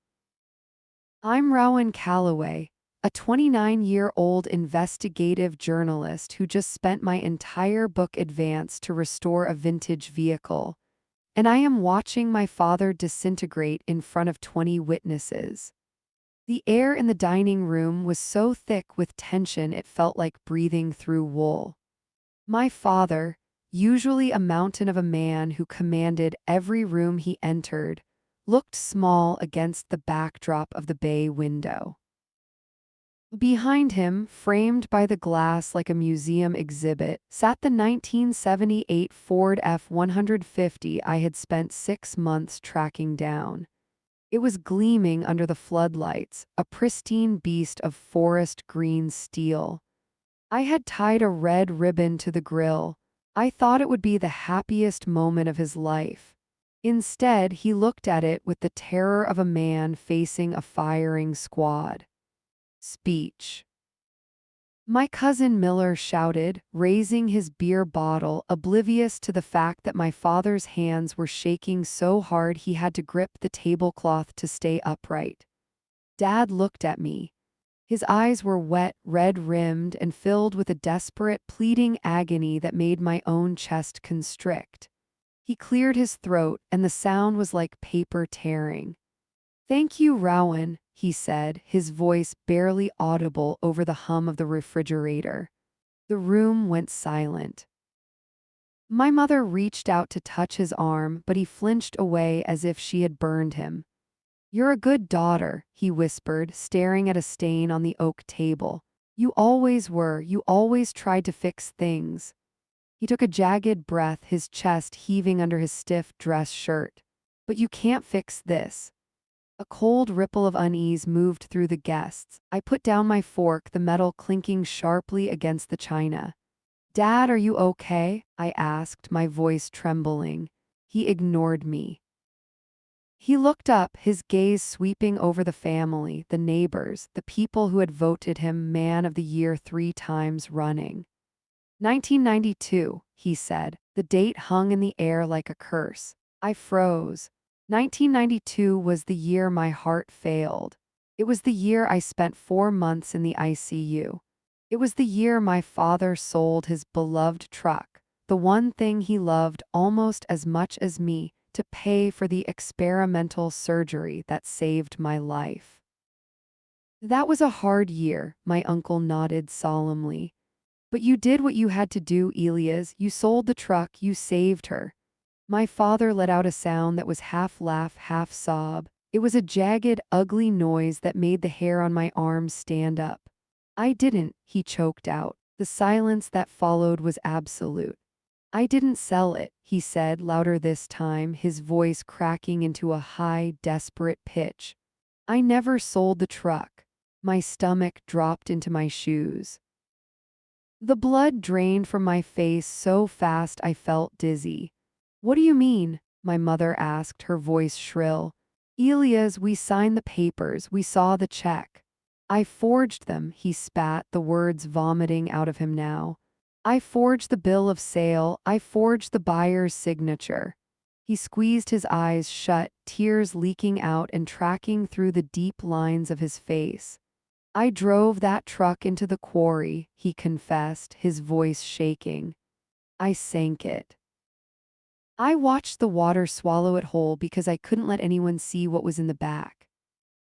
I'm Rowan Calloway, a 29-year-old investigative journalist who just spent my entire book advance to restore a vintage vehicle, and I am watching my father disintegrate in front of 20 witnesses. The air in the dining room was so thick with tension it felt like breathing through wool. My father, usually a mountain of a man who commanded every room he entered, looked small against the backdrop of the bay window. Behind him, framed by the glass like a museum exhibit, sat the 1978 Ford F-150 I had spent 6 months tracking down. It was gleaming under the floodlights, a pristine beast of forest green steel. I had tied a red ribbon to the grille. I thought it would be the happiest moment of his life. Instead, he looked at it with the terror of a man facing a firing squad. Speech. My cousin Miller shouted, raising his beer bottle, oblivious to the fact that my father's hands were shaking so hard he had to grip the tablecloth to stay upright. Dad looked at me. His eyes were wet, red-rimmed, and filled with a desperate, pleading agony that made my own chest constrict. He cleared his throat, and the sound was like paper tearing. "Thank you, Rowan," he said, his voice barely audible over the hum of the refrigerator. The room went silent. My mother reached out to touch his arm, but he flinched away as if she had burned him. "You're a good daughter," he whispered, staring at a stain on the oak table. "You always were, you always tried to fix things." He took a jagged breath, his chest heaving under his stiff dress shirt. "But you can't fix this." A cold ripple of unease moved through the guests. I put down my fork, the metal clinking sharply against the china. "Dad, are you okay?" I asked, my voice trembling. He ignored me. He looked up, his gaze sweeping over the family, the neighbors, the people who had voted him Man of the Year 3 times running. 1992, he said. The date hung in the air like a curse. I froze. 1992 was the year my heart failed. It was the year I spent 4 months in the ICU. It was the year my father sold his beloved truck, the one thing he loved almost as much as me, to pay for the experimental surgery that saved my life. "That was a hard year," my uncle nodded solemnly. "But you did what you had to do, Elias. You sold the truck, you saved her." My father let out a sound that was half laugh, half sob. It was a jagged, ugly noise that made the hair on my arms stand up. "I didn't," he choked out. The silence that followed was absolute. "I didn't sell it," he said, louder this time, his voice cracking into a high, desperate pitch. "I never sold the truck." My stomach dropped into my shoes. The blood drained from my face so fast I felt dizzy. "What do you mean?" my mother asked, her voice shrill. "Elias, we signed the papers, we saw the check." "I forged them," he spat, the words vomiting out of him now. "I forged the bill of sale, I forged the buyer's signature." He squeezed his eyes shut, tears leaking out and tracking through the deep lines of his face. "I drove that truck into the quarry," he confessed, his voice shaking. "I sank it. I watched the water swallow it whole because I couldn't let anyone see what was in the back."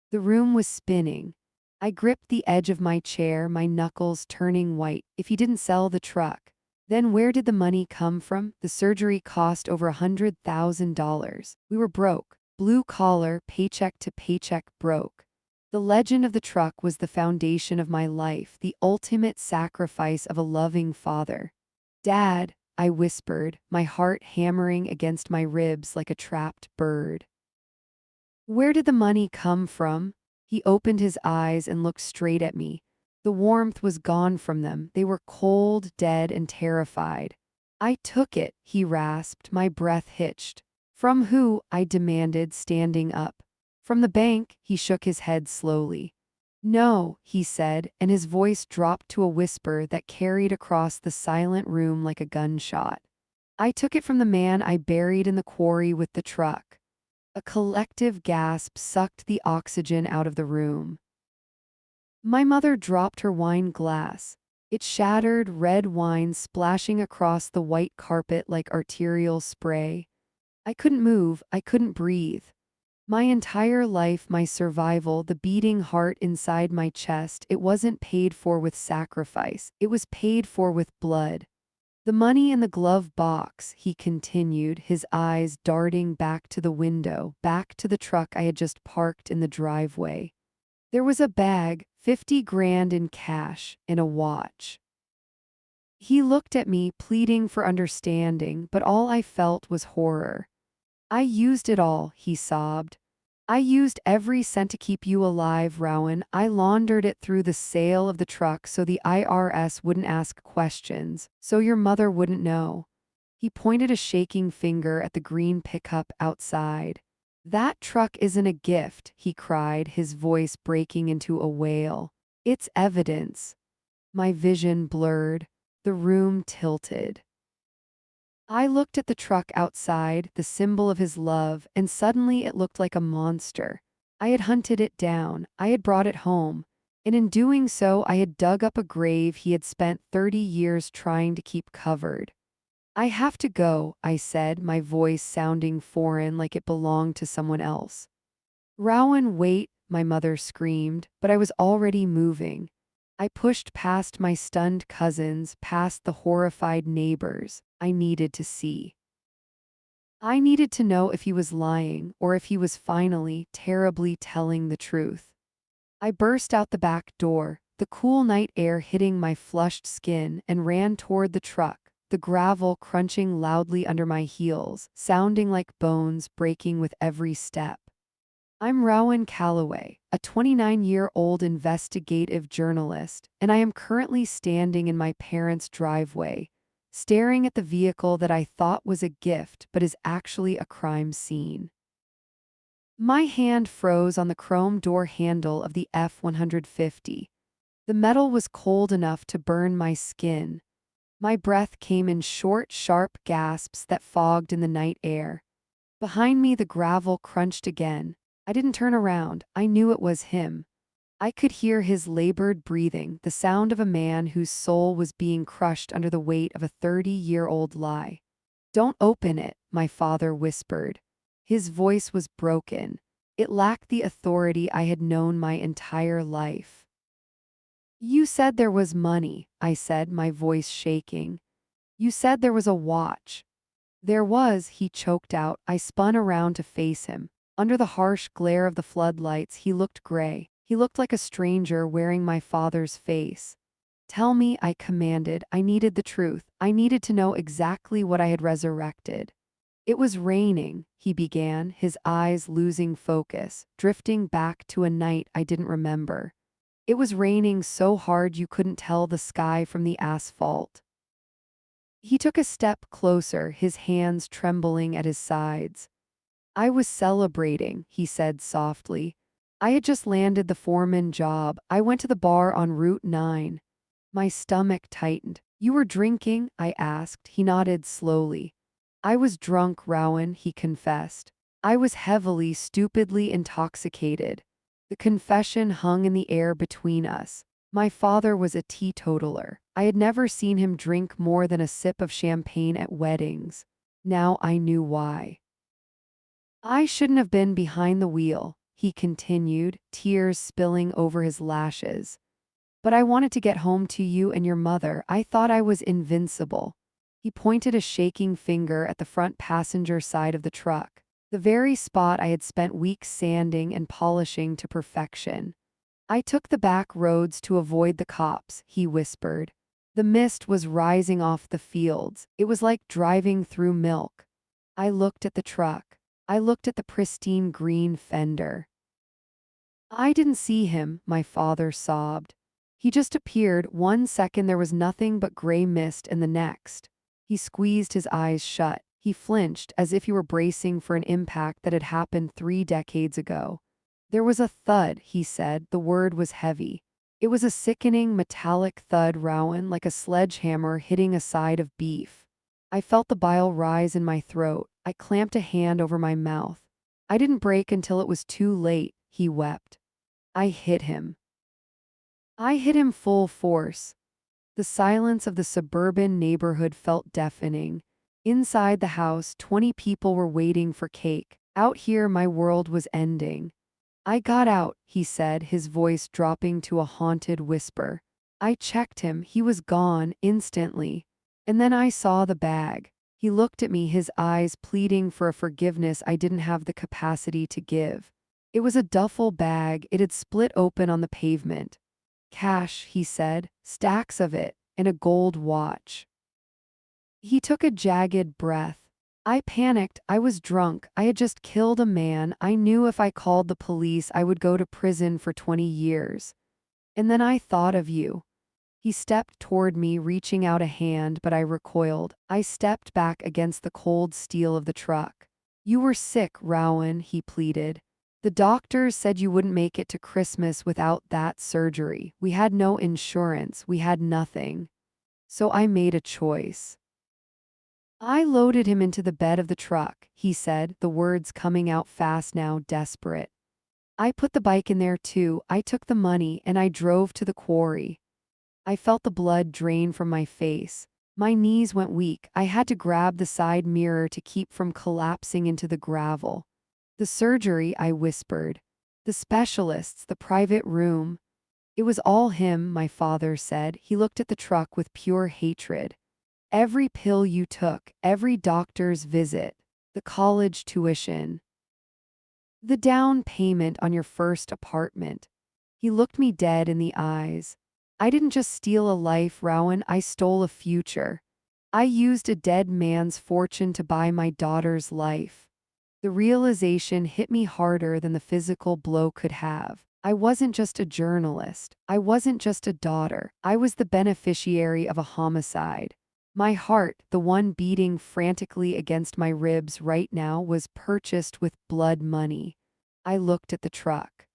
The room was spinning. I gripped the edge of my chair, my knuckles turning white. "If he didn't sell the truck, then where did the money come from?" "The surgery cost over $100,000. We were broke. Blue collar, paycheck to paycheck broke. The legend of the truck was the foundation of my life, the ultimate sacrifice of a loving father." "Dad," I whispered, my heart hammering against my ribs like a trapped bird. Where did the money come from? He opened his eyes and looked straight at me. The warmth was gone from them. They were cold, dead, and terrified. I took it, he rasped, my breath hitched. From who? I demanded, standing up. From the bank, he shook his head slowly. No, he said, and his voice dropped to a whisper that carried across the silent room like a gunshot. I took it from the man I buried in the quarry with the truck. A collective gasp sucked the oxygen out of the room. My mother dropped her wine glass. It shattered, red wine splashing across the white carpet like arterial spray. I couldn't move, I couldn't breathe. My entire life, my survival, the beating heart inside my chest, it wasn't paid for with sacrifice, it was paid for with blood. The money in the glove box, he continued, his eyes darting back to the window, back to the truck I had just parked in the driveway. There was a bag, 50 grand in cash, and a watch. He looked at me, pleading for understanding, but all I felt was horror. I used it all, he sobbed. I used every cent to keep you alive, Rowan. I laundered it through the sale of the truck so the IRS wouldn't ask questions, so your mother wouldn't know. He pointed a shaking finger at the green pickup outside. That truck isn't a gift, he cried, his voice breaking into a wail. It's evidence. My vision blurred. The room tilted. I looked at the truck outside, the symbol of his love, and suddenly it looked like a monster. I had hunted it down, I had brought it home, and in doing so I had dug up a grave he had spent 30 years trying to keep covered. I have to go, I said, my voice sounding foreign like it belonged to someone else. Rowan, wait, my mother screamed, but I was already moving. I pushed past my stunned cousins, past the horrified neighbors. I needed to see. I needed to know if he was lying or if he was finally, terribly telling the truth. I burst out the back door, the cool night air hitting my flushed skin, and ran toward the truck, the gravel crunching loudly under my heels, sounding like bones breaking with every step. I'm Rowan Calloway, a 29-year-old investigative journalist, and I am currently standing in my parents' driveway, staring at the vehicle that I thought was a gift but is actually a crime scene. My hand froze on the chrome door handle of the F-150. The metal was cold enough to burn my skin. My breath came in short, sharp gasps that fogged in the night air. Behind me, the gravel crunched again. I didn't turn around. I knew it was him. I could hear his labored breathing, the sound of a man whose soul was being crushed under the weight of a 30-year-old lie. Don't open it, my father whispered. His voice was broken. It lacked the authority I had known my entire life. You said there was money, I said, my voice shaking. You said there was a watch. There was, he choked out. I spun around to face him. Under the harsh glare of the floodlights, he looked gray. He looked like a stranger wearing my father's face. Tell me, I commanded. I needed the truth. I needed to know exactly what I had resurrected. It was raining, he began, his eyes losing focus, drifting back to a night I didn't remember. It was raining so hard you couldn't tell the sky from the asphalt. He took a step closer, his hands trembling at his sides. I was celebrating, he said softly. I had just landed the foreman job. I went to the bar on Route 9. My stomach tightened. You were drinking? I asked. He nodded slowly. I was drunk, Rowan, he confessed. I was heavily, stupidly intoxicated. The confession hung in the air between us. My father was a teetotaler. I had never seen him drink more than a sip of champagne at weddings. Now I knew why. I shouldn't have been behind the wheel, he continued, tears spilling over his lashes. But I wanted to get home to you and your mother. I thought I was invincible. He pointed a shaking finger at the front passenger side of the truck, the very spot I had spent weeks sanding and polishing to perfection. I took the back roads to avoid the cops, he whispered. The mist was rising off the fields. It was like driving through milk. I looked at the truck. I looked at the pristine green fender. I didn't see him, my father sobbed. He just appeared. 1 second there was nothing but gray mist, and the next. He squeezed his eyes shut. He flinched as if he were bracing for an impact that had happened 3 decades ago. There was a thud, he said. The word was heavy. It was a sickening metallic thud, Rowan, like a sledgehammer hitting a side of beef. I felt the bile rise in my throat. I clamped a hand over my mouth. I didn't break until it was too late, he wept. I hit him. I hit him full force. The silence of the suburban neighborhood felt deafening. Inside the house, 20 people were waiting for cake. Out here, my world was ending. I got out, he said, his voice dropping to a haunted whisper. I checked him. He was gone, instantly. And then I saw the bag. He looked at me, his eyes pleading for a forgiveness I didn't have the capacity to give. It was a duffel bag. It had split open on the pavement. Cash, he said, stacks of it, and a gold watch. He took a jagged breath. I panicked. I was drunk. I had just killed a man. I knew if I called the police, I would go to prison for 20 years. And then I thought of you. He stepped toward me, reaching out a hand, but I recoiled. I stepped back against the cold steel of the truck. You were sick, Rowan, he pleaded. The doctors said you wouldn't make it to Christmas without that surgery. We had no insurance. We had nothing. So I made a choice. I loaded him into the bed of the truck, he said, the words coming out fast now, desperate. I put the bike in there too. I took the money and I drove to the quarry. I felt the blood drain from my face. My knees went weak. I had to grab the side mirror to keep from collapsing into the gravel. The surgery, I whispered. The specialists, the private room. It was all him, my father said. He looked at the truck with pure hatred. Every pill you took, every doctor's visit, the college tuition, the down payment on your first apartment. He looked me dead in the eyes. I didn't just steal a life, Rowan, I stole a future. I used a dead man's fortune to buy my daughter's life. The realization hit me harder than the physical blow could have. I wasn't just a journalist. I wasn't just a daughter. I was the beneficiary of a homicide. My heart, the one beating frantically against my ribs right now, was purchased with blood money. I looked at the truck.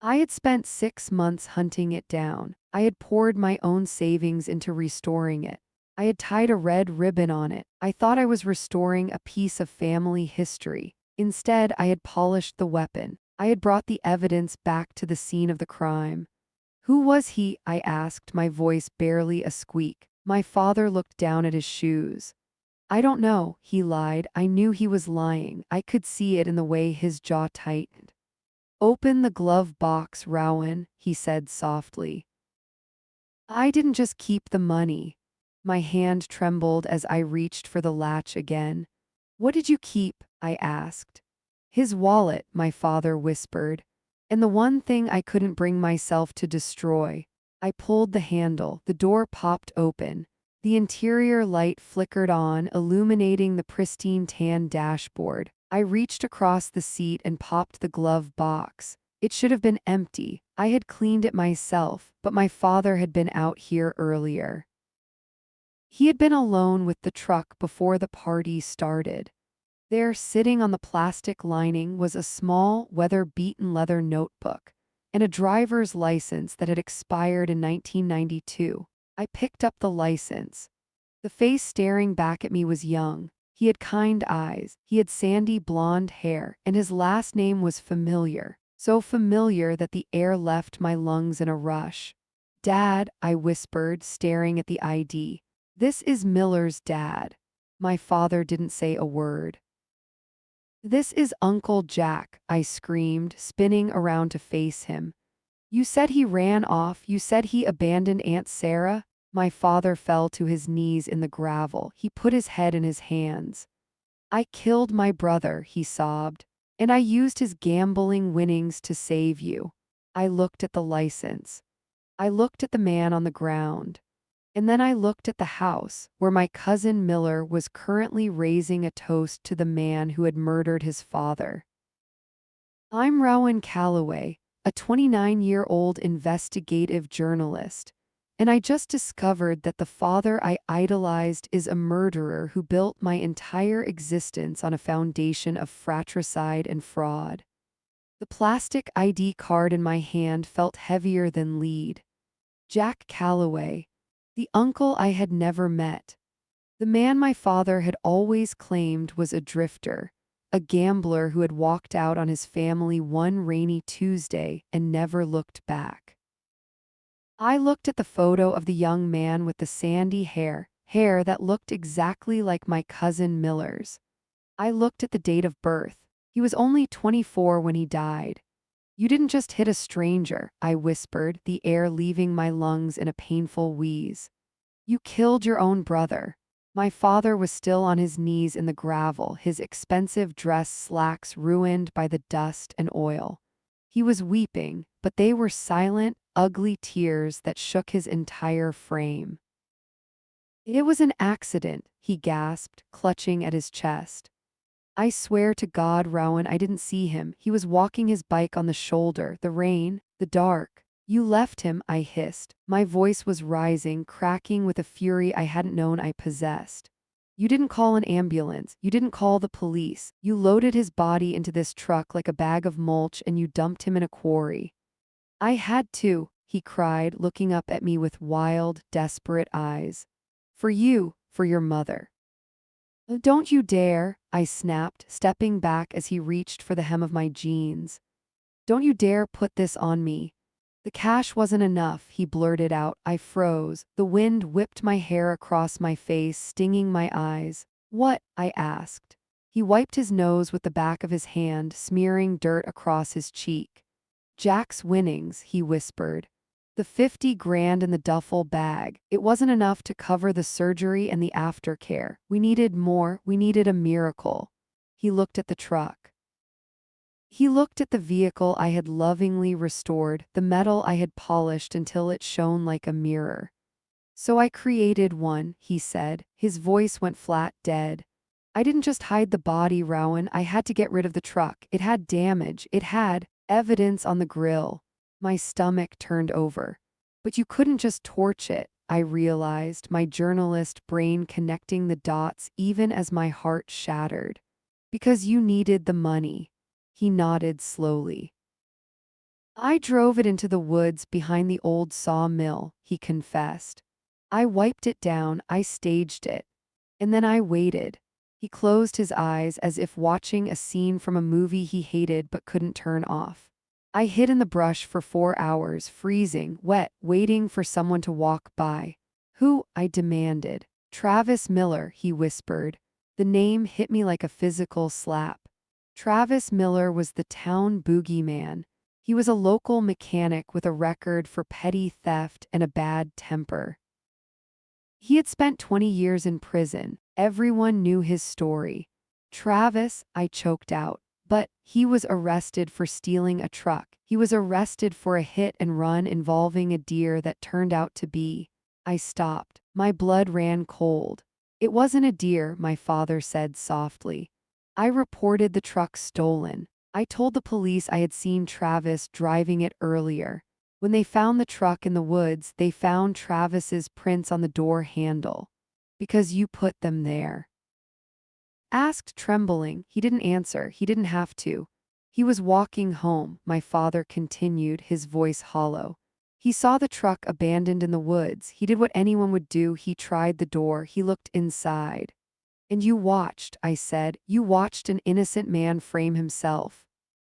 I had spent 6 months hunting it down. I had poured my own savings into restoring it. I had tied a red ribbon on it. I thought I was restoring a piece of family history. Instead, I had polished the weapon. I had brought the evidence back to the scene of the crime. Who was he? I asked, my voice barely a squeak. My father looked down at his shoes. I don't know, he lied. I knew he was lying. I could see it in the way his jaw tightened. Open the glove box, Rowan, he said softly. I didn't just keep the money. My hand trembled as I reached for the latch again. What did you keep? I asked. His wallet, my father whispered. And the one thing I couldn't bring myself to destroy. I pulled the handle. The door popped open. The interior light flickered on, illuminating the pristine tan dashboard. I reached across the seat and popped the glove box. It should have been empty. I had cleaned it myself, but my father had been out here earlier. He had been alone with the truck before the party started. There, sitting on the plastic lining, was a small, weather-beaten leather notebook and a driver's license that had expired in 1992. I picked up the license. The face staring back at me was young. He had kind eyes, he had sandy blonde hair, and his last name was familiar. So familiar that the air left my lungs in a rush. Dad, I whispered, staring at the ID. This is Miller's dad. My father didn't say a word. This is Uncle Jack, I screamed, spinning around to face him. You said he ran off. You said he abandoned Aunt Sarah. My father fell to his knees in the gravel. He put his head in his hands. I killed my brother, he sobbed. And I used his gambling winnings to save you. I looked at the license. I looked at the man on the ground. And then I looked at the house, where my cousin Miller was currently raising a toast to the man who had murdered his father. I'm Rowan Calloway, a 29-year-old investigative journalist, and I just discovered that the father I idolized is a murderer who built my entire existence on a foundation of fratricide and fraud. The plastic ID card in my hand felt heavier than lead. Jack Calloway, the uncle I had never met. The man my father had always claimed was a drifter, a gambler who had walked out on his family one rainy Tuesday and never looked back. I looked at the photo of the young man with the sandy hair that looked exactly like my cousin Miller's. I looked at the date of birth. He was only 24 when he died. You didn't just hit a stranger, I whispered, the air leaving my lungs in a painful wheeze. You killed your own brother. My father was still on his knees in the gravel, his expensive dress slacks ruined by the dust and oil. He was weeping, but they were silent, ugly tears that shook his entire frame. It was an accident, he gasped, clutching at his chest. I swear to God, Rowan, I didn't see him. He was walking his bike on the shoulder, the rain, the dark. You left him, I hissed. My voice was rising, cracking with a fury I hadn't known I possessed. You didn't call an ambulance. You didn't call the police. You loaded his body into this truck like a bag of mulch and you dumped him in a quarry. I had to, he cried, looking up at me with wild, desperate eyes. For you, for your mother. Don't you dare, I snapped, stepping back as he reached for the hem of my jeans. Don't you dare put this on me. The cash wasn't enough, he blurted out. I froze. The wind whipped my hair across my face, stinging my eyes. What? I asked. He wiped his nose with the back of his hand, smearing dirt across his cheek. Jack's winnings, he whispered. The 50 grand in the duffel bag. It wasn't enough to cover the surgery and the aftercare. We needed more. We needed a miracle. He looked at the truck. He looked at the vehicle I had lovingly restored, the metal I had polished until it shone like a mirror. So I created one, he said. His voice went flat, dead. I didn't just hide the body, Rowan. I had to get rid of the truck. It had damage. It had evidence on the grill. My stomach turned over. But you couldn't just torch it, I realized, my journalist brain connecting the dots even as my heart shattered. Because you needed the money. He nodded slowly. I drove it into the woods behind the old sawmill, he confessed. I wiped it down, I staged it. And then I waited. He closed his eyes as if watching a scene from a movie he hated but couldn't turn off. I hid in the brush for 4 hours, freezing, wet, waiting for someone to walk by. Who? I demanded. Travis Miller, he whispered. The name hit me like a physical slap. Travis Miller was the town boogeyman. He was a local mechanic with a record for petty theft and a bad temper. He had spent 20 years in prison. Everyone knew his story. Travis, I choked out. But he was arrested for stealing a truck. He was arrested for a hit and run involving a deer that turned out to be. I stopped. My blood ran cold. It wasn't a deer, my father said softly. I reported the truck stolen. I told the police I had seen Travis driving it earlier. When they found the truck in the woods, they found Travis's prints on the door handle. Because you put them there. Asked, trembling. He didn't answer. He didn't have to. He was walking home, my father continued, his voice hollow. He saw the truck abandoned in the woods. He did what anyone would do. He tried the door. He looked inside. And you watched, I said. You watched an innocent man frame himself.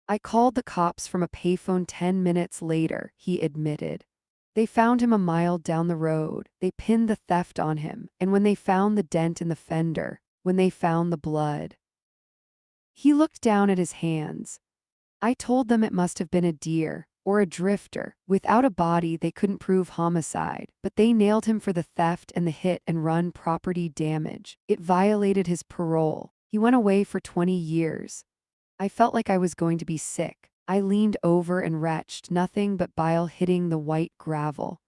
I called the cops from a payphone 10 minutes later, he admitted. They found him a mile down the road. They pinned the theft on him. And when they found the dent in the fender, when they found the blood. He looked down at his hands. I told them it must have been a deer, or a drifter. Without a body they couldn't prove homicide, but they nailed him for the theft and the hit and run property damage. It violated his parole. He went away for 20 years. I felt like I was going to be sick. I leaned over and retched, nothing but bile hitting the white gravel.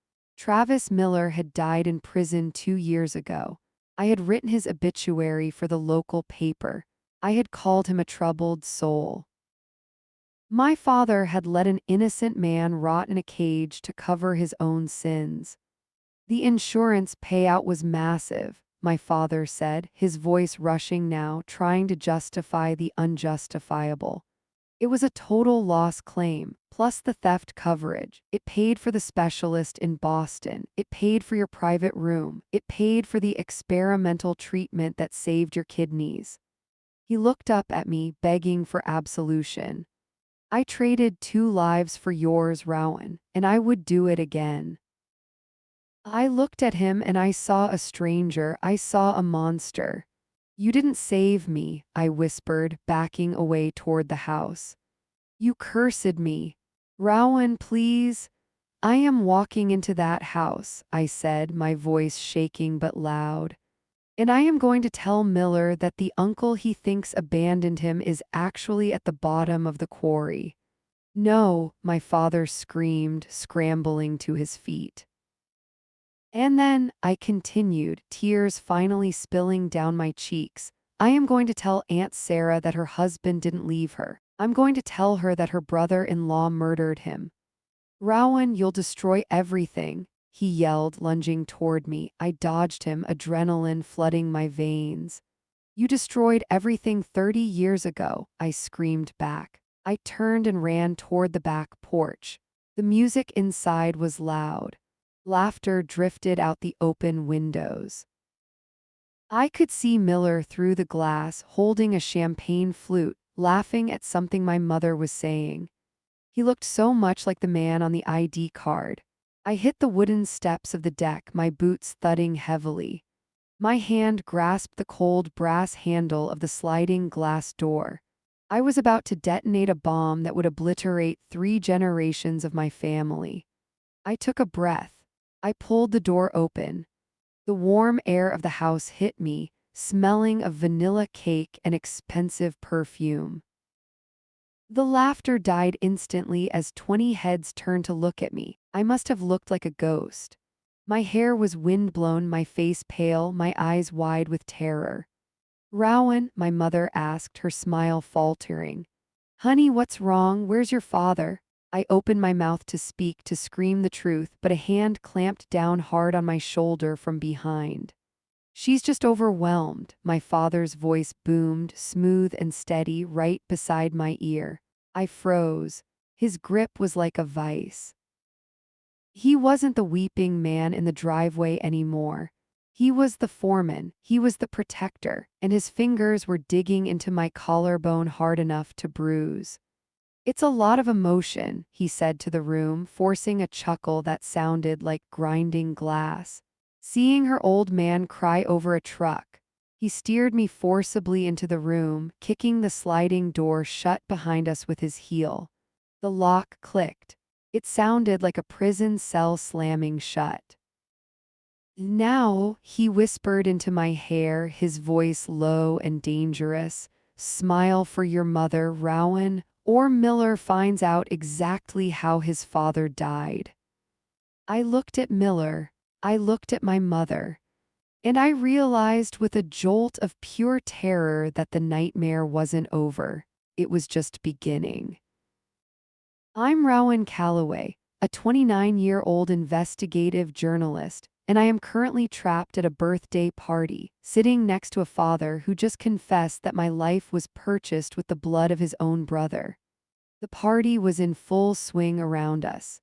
Travis Miller had died in prison 2 years ago. I had written his obituary for the local paper. I had called him a troubled soul. My father had let an innocent man rot in a cage to cover his own sins. The insurance payout was massive, my father said, his voice rushing now, trying to justify the unjustifiable. It was a total loss claim, plus the theft coverage. It paid for the specialist in Boston. It paid for your private room. It paid for the experimental treatment that saved your kidneys. He looked up at me, begging for absolution. I traded 2 lives for yours, Rowan, and I would do it again. I looked at him and I saw a stranger. I saw a monster. You didn't save me, I whispered, backing away toward the house. You cursed me. Rowan, please. I am walking into that house, I said, my voice shaking but loud. And I am going to tell Miller that the uncle he thinks abandoned him is actually at the bottom of the quarry. No, my father screamed, scrambling to his feet. And then, I continued, tears finally spilling down my cheeks, I am going to tell Aunt Sarah that her husband didn't leave her. I'm going to tell her that her brother-in-law murdered him. Rowan, you'll destroy everything, he yelled, lunging toward me. I dodged him, adrenaline flooding my veins. You destroyed everything 30 years ago, I screamed back. I turned and ran toward the back porch. The music inside was loud. Laughter drifted out the open windows. I could see Miller through the glass, holding a champagne flute, laughing at something my mother was saying. He looked so much like the man on the ID card. I hit the wooden steps of the deck, my boots thudding heavily. My hand grasped the cold brass handle of the sliding glass door. I was about to detonate a bomb that would obliterate 3 generations of my family. I took a breath. I pulled the door open. The warm air of the house hit me, smelling of vanilla cake and expensive perfume. The laughter died instantly as 20 heads turned to look at me. I must have looked like a ghost. My hair was windblown, my face pale, my eyes wide with terror. Rowan, my mother asked, her smile faltering. Honey, what's wrong? Where's your father? I opened my mouth to speak, to scream the truth, but a hand clamped down hard on my shoulder from behind. She's just overwhelmed, my father's voice boomed, smooth and steady, right beside my ear. I froze. His grip was like a vice. He wasn't the weeping man in the driveway anymore. He was the foreman, he was the protector, and his fingers were digging into my collarbone hard enough to bruise. It's a lot of emotion, he said to the room, forcing a chuckle that sounded like grinding glass. Seeing her old man cry over a truck. He steered me forcibly into the room, kicking the sliding door shut behind us with his heel. The lock clicked. It sounded like a prison cell slamming shut. Now, he whispered into my hair, his voice low and dangerous, smile for your mother, Rowan, or Miller finds out exactly how his father died. I looked at Miller, I looked at my mother, and I realized with a jolt of pure terror that the nightmare wasn't over, it was just beginning. I'm Rowan Calloway, a 29-year-old investigative journalist, and I am currently trapped at a birthday party, sitting next to a father who just confessed that my life was purchased with the blood of his own brother. The party was in full swing around us.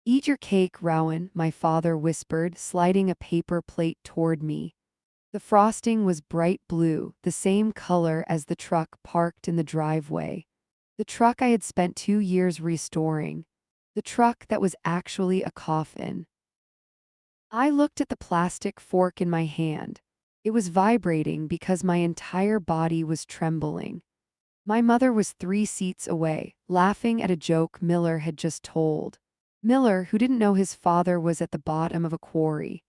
Eat your cake, Rowan, my father whispered, sliding a paper plate toward me. The frosting was bright blue, the same color as the truck parked in the driveway. The truck I had spent 2 years restoring. The truck that was actually a coffin. I looked at the plastic fork in my hand. It was vibrating because my entire body was trembling. My mother was 3 seats away, laughing at a joke Miller had just told. Miller, who didn't know his father was at the bottom of a quarry.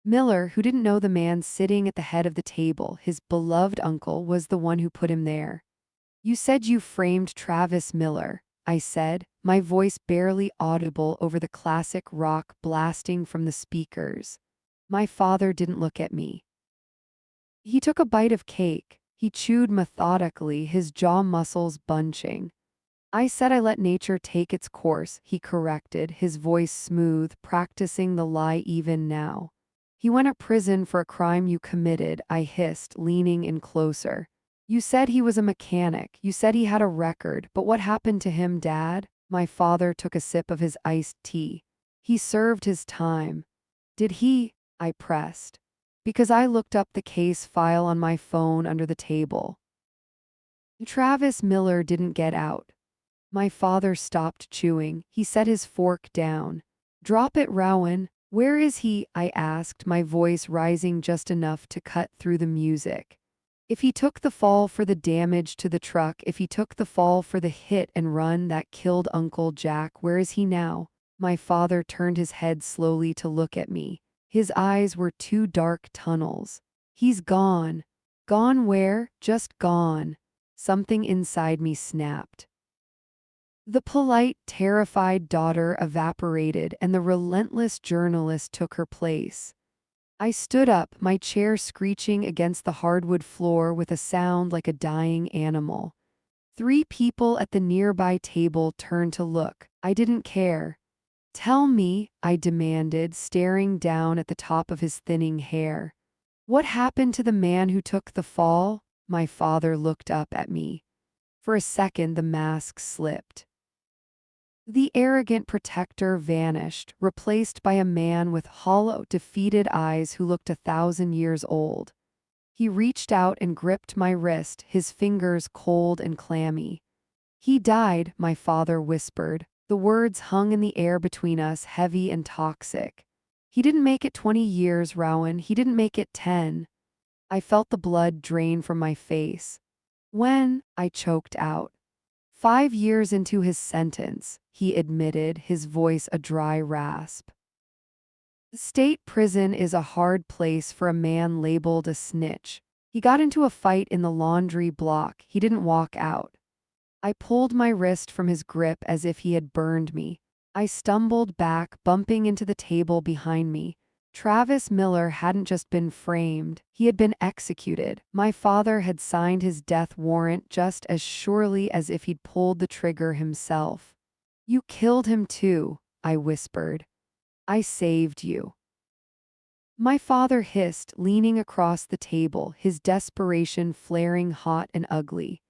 Miller, who didn't know the man sitting at the head of the table, his beloved uncle, was the one who put him there. You said you framed Travis Miller, I said, my voice barely audible over the classic rock blasting from the speakers. My father didn't look at me. He took a bite of cake. He chewed methodically, his jaw muscles bunching. I said I let nature take its course, he corrected, his voice smooth, practicing the lie even now. He went to prison for a crime you committed, I hissed, leaning in closer. You said he was a mechanic, you said he had a record, but what happened to him, Dad? My father took a sip of his iced tea. He served his time. Did he? I pressed. Because I looked up the case file on my phone under the table. Travis Miller didn't get out. My father stopped chewing. He set his fork down. Drop it, Rowan. Where is he? I asked, my voice rising just enough to cut through the music. If he took the fall for the damage to the truck, if he took the fall for the hit and run that killed Uncle Jack, where is he now? My father turned his head slowly to look at me. His eyes were two dark tunnels. He's gone. Gone where? Just gone. Something inside me snapped. The polite, terrified daughter evaporated, and the relentless journalist took her place. I stood up, my chair screeching against the hardwood floor with a sound like a dying animal. 3 people at the nearby table turned to look. I didn't care. Tell me, I demanded, staring down at the top of his thinning hair. What happened to the man who took the fall? My father looked up at me. For a second, the mask slipped. The arrogant protector vanished, replaced by a man with hollow, defeated eyes who looked 1,000 years old. He reached out and gripped my wrist, his fingers cold and clammy. He died, my father whispered. The words hung in the air between us, heavy and toxic. He didn't make it 20 years, Rowan. He didn't make it 10. I felt the blood drain from my face. When? I choked out. 5 years into his sentence, he admitted, his voice a dry rasp. State prison is a hard place for a man labeled a snitch. He got into a fight in the laundry block. He didn't walk out. I pulled my wrist from his grip as if he had burned me. I stumbled back, bumping into the table behind me. Travis Miller hadn't just been framed, he had been executed. My father had signed his death warrant just as surely as if he'd pulled the trigger himself. You killed him too, I whispered. I saved you. My father hissed, leaning across the table, his desperation flaring hot and ugly.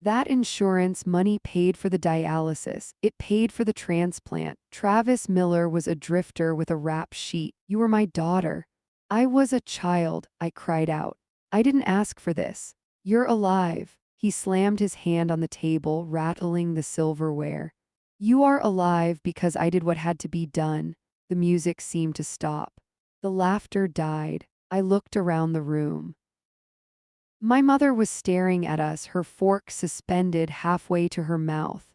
That insurance money paid for the dialysis. It paid for the transplant. Travis Miller was a drifter with a rap sheet. You were my daughter. I was a child, I cried out. I didn't ask for this. You're alive. He slammed his hand on the table, rattling the silverware. You are alive because I did what had to be done. The music seemed to stop. The laughter died. I looked around the room. My mother was staring at us, her fork suspended halfway to her mouth.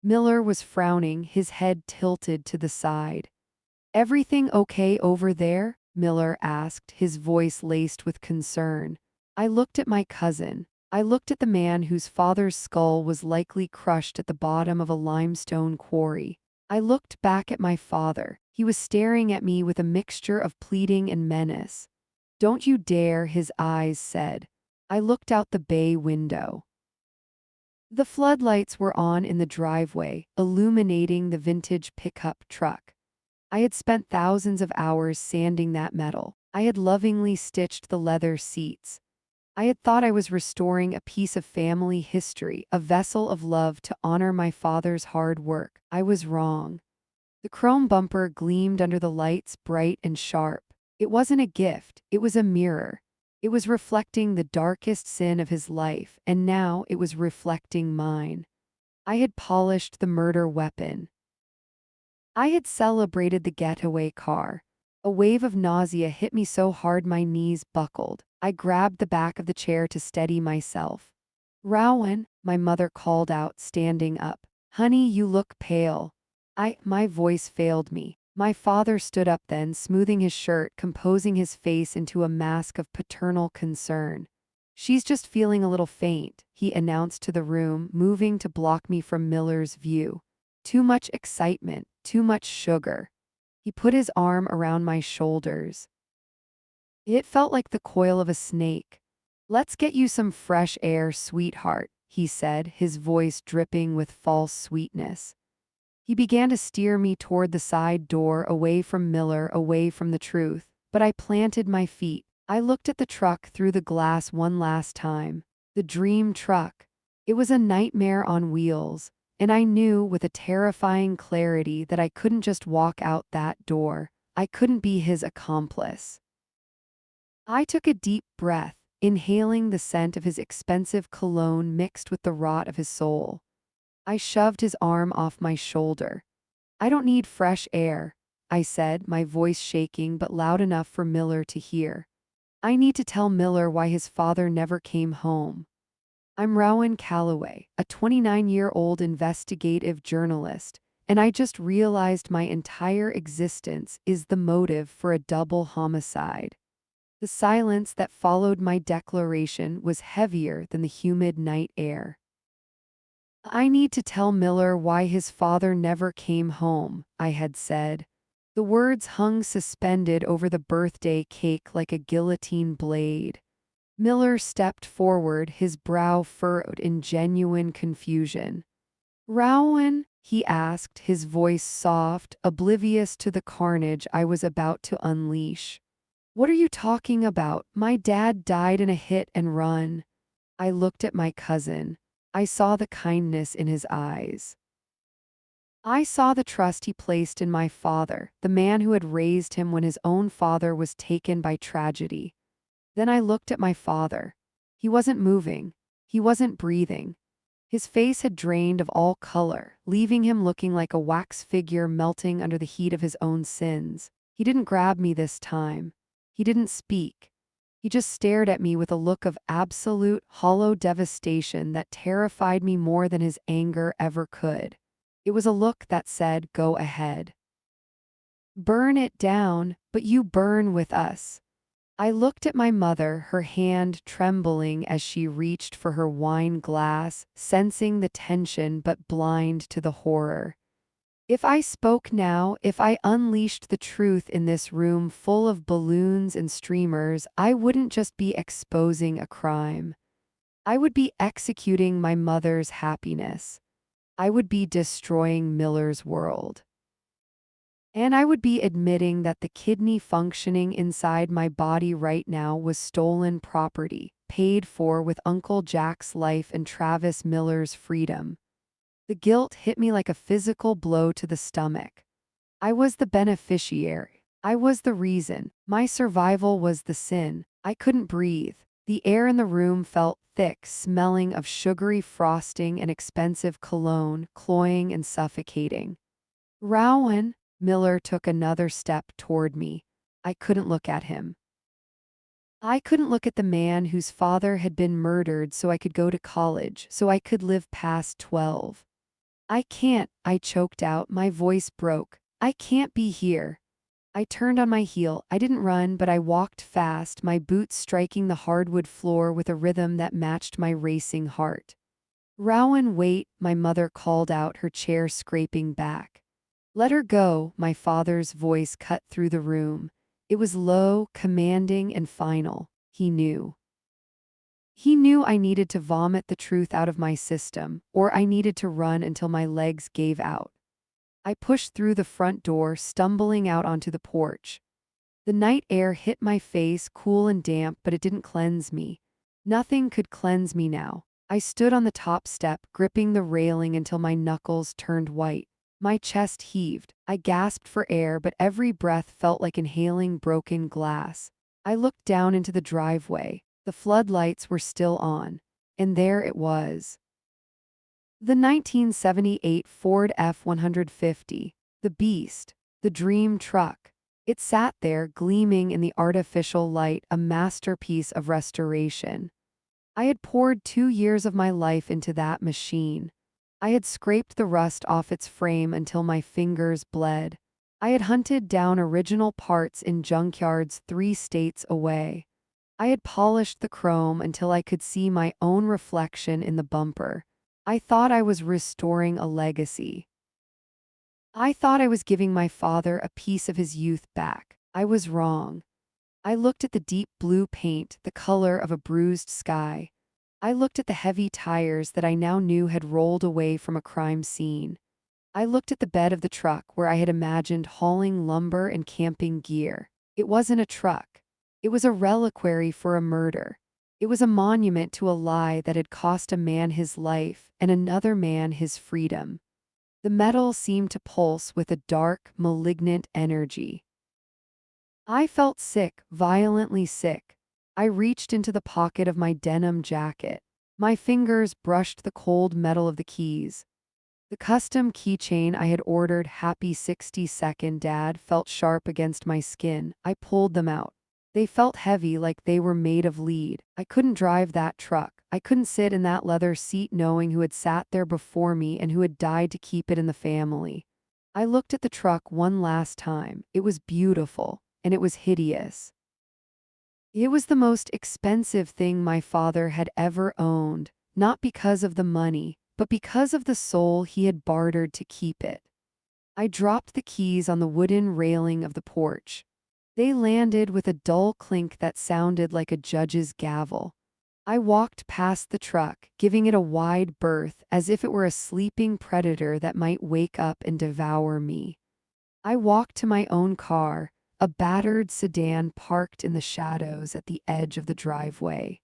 Miller was frowning, his head tilted to the side. Everything okay over there? Miller asked, his voice laced with concern. I looked at my cousin. I looked at the man whose father's skull was likely crushed at the bottom of a limestone quarry. I looked back at my father. He was staring at me with a mixture of pleading and menace. Don't you dare, his eyes said. I looked out the bay window. The floodlights were on in the driveway, illuminating the vintage pickup truck. I had spent thousands of hours sanding that metal. I had lovingly stitched the leather seats. I had thought I was restoring a piece of family history, a vessel of love to honor my father's hard work. I was wrong. The chrome bumper gleamed under the lights, bright and sharp. It wasn't a gift, it was a mirror. It was reflecting the darkest sin of his life, and now it was reflecting mine. I had polished the murder weapon. I had celebrated the getaway car. A wave of nausea hit me so hard my knees buckled. I grabbed the back of the chair to steady myself. Rowan, my mother called out, standing up. Honey, you look pale. My voice failed me. My father stood up then, smoothing his shirt, composing his face into a mask of paternal concern. "She's just feeling a little faint," he announced to the room, moving to block me from Miller's view. "Too much excitement, too much sugar." He put his arm around my shoulders. It felt like the coil of a snake. "Let's get you some fresh air, sweetheart," he said, his voice dripping with false sweetness. He began to steer me toward the side door, away from Miller, away from the truth, but I planted my feet. I looked at the truck through the glass one last time. The dream truck. It was a nightmare on wheels, and I knew with a terrifying clarity that I couldn't just walk out that door. I couldn't be his accomplice. I took a deep breath, inhaling the scent of his expensive cologne mixed with the rot of his soul. I shoved his arm off my shoulder. "I don't need fresh air," I said, my voice shaking but loud enough for Miller to hear. "I need to tell Miller why his father never came home. I'm Rowan Calloway, a 29-year-old investigative journalist, and I just realized my entire existence is the motive for a double homicide." The silence that followed my declaration was heavier than the humid night air. "I need to tell Miller why his father never came home," I had said. The words hung suspended over the birthday cake like a guillotine blade. Miller stepped forward, his brow furrowed in genuine confusion. "Rowan?" he asked, his voice soft, oblivious to the carnage I was about to unleash. "What are you talking about? My dad died in a hit and run." I looked at my cousin. I saw the kindness in his eyes. I saw the trust he placed in my father, the man who had raised him when his own father was taken by tragedy. Then I looked at my father. He wasn't moving. He wasn't breathing. His face had drained of all color, leaving him looking like a wax figure melting under the heat of his own sins. He didn't grab me this time. He didn't speak. He just stared at me with a look of absolute, hollow devastation that terrified me more than his anger ever could. It was a look that said, "Go ahead. Burn it down, but you burn with us." I looked at my mother, her hand trembling as she reached for her wine glass, sensing the tension but blind to the horror. If I spoke now, if I unleashed the truth in this room full of balloons and streamers, I wouldn't just be exposing a crime. I would be executing my mother's happiness. I would be destroying Miller's world. And I would be admitting that the kidney functioning inside my body right now was stolen property, paid for with Uncle Jack's life and Travis Miller's freedom. The guilt hit me like a physical blow to the stomach. I was the beneficiary. I was the reason. My survival was the sin. I couldn't breathe. The air in the room felt thick, smelling of sugary frosting and expensive cologne, cloying and suffocating. "Rowan." Miller took another step toward me. I couldn't look at him. I couldn't look at the man whose father had been murdered so I could go to college, so I could live past 12. "I can't," I choked out, my voice broke. "I can't be here." I turned on my heel. I didn't run, but I walked fast, my boots striking the hardwood floor with a rhythm that matched my racing heart. "Rowan, wait," my mother called out, her chair scraping back. "Let her go," my father's voice cut through the room. It was low, commanding, and final. He knew. He knew I needed to vomit the truth out of my system, or I needed to run until my legs gave out. I pushed through the front door, stumbling out onto the porch. The night air hit my face, cool and damp, but it didn't cleanse me. Nothing could cleanse me now. I stood on the top step, gripping the railing until my knuckles turned white. My chest heaved. I gasped for air, but every breath felt like inhaling broken glass. I looked down into the driveway. The floodlights were still on. And there it was. The 1978 Ford F-150. The beast. The dream truck. It sat there, gleaming in the artificial light, a masterpiece of restoration. I had poured 2 years of my life into that machine. I had scraped the rust off its frame until my fingers bled. I had hunted down original parts in junkyards 3 states away. I had polished the chrome until I could see my own reflection in the bumper. I thought I was restoring a legacy. I thought I was giving my father a piece of his youth back. I was wrong. I looked at the deep blue paint, the color of a bruised sky. I looked at the heavy tires that I now knew had rolled away from a crime scene. I looked at the bed of the truck where I had imagined hauling lumber and camping gear. It wasn't a truck. It was a reliquary for a murder. It was a monument to a lie that had cost a man his life and another man his freedom. The metal seemed to pulse with a dark, malignant energy. I felt sick, violently sick. I reached into the pocket of my denim jacket. My fingers brushed the cold metal of the keys. The custom keychain I had ordered, Happy 60-second Dad, felt sharp against my skin. I pulled them out. They felt heavy, like they were made of lead. I couldn't drive that truck. I couldn't sit in that leather seat knowing who had sat there before me and who had died to keep it in the family. I looked at the truck one last time. It was beautiful, and it was hideous. It was the most expensive thing my father had ever owned, not because of the money, but because of the soul he had bartered to keep it. I dropped the keys on the wooden railing of the porch. They landed with a dull clink that sounded like a judge's gavel. I walked past the truck, giving it a wide berth as if it were a sleeping predator that might wake up and devour me. I walked to my own car, a battered sedan parked in the shadows at the edge of the driveway.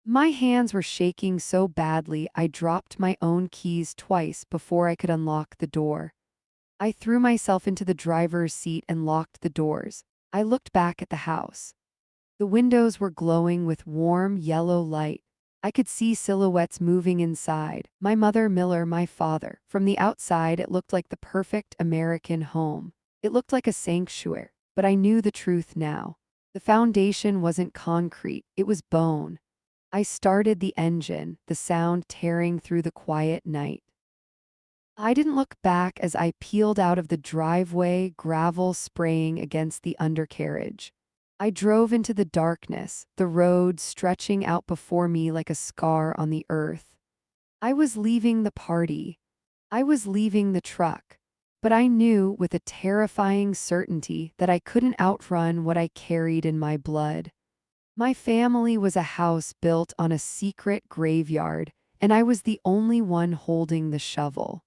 My hands were shaking so badly I dropped my own keys twice before I could unlock the door. I threw myself into the driver's seat and locked the doors. I looked back at the house. The windows were glowing with warm yellow light. I could see silhouettes moving inside. My mother, Miller, my father. From the outside, it looked like the perfect American home. It looked like a sanctuary, but I knew the truth now. The foundation wasn't concrete, it was bone. I started the engine, the sound tearing through the quiet night. I didn't look back as I peeled out of the driveway, gravel spraying against the undercarriage. I drove into the darkness, the road stretching out before me like a scar on the earth. I was leaving the party. I was leaving the truck. But I knew with a terrifying certainty that I couldn't outrun what I carried in my blood. My family was a house built on a secret graveyard, and I was the only one holding the shovel.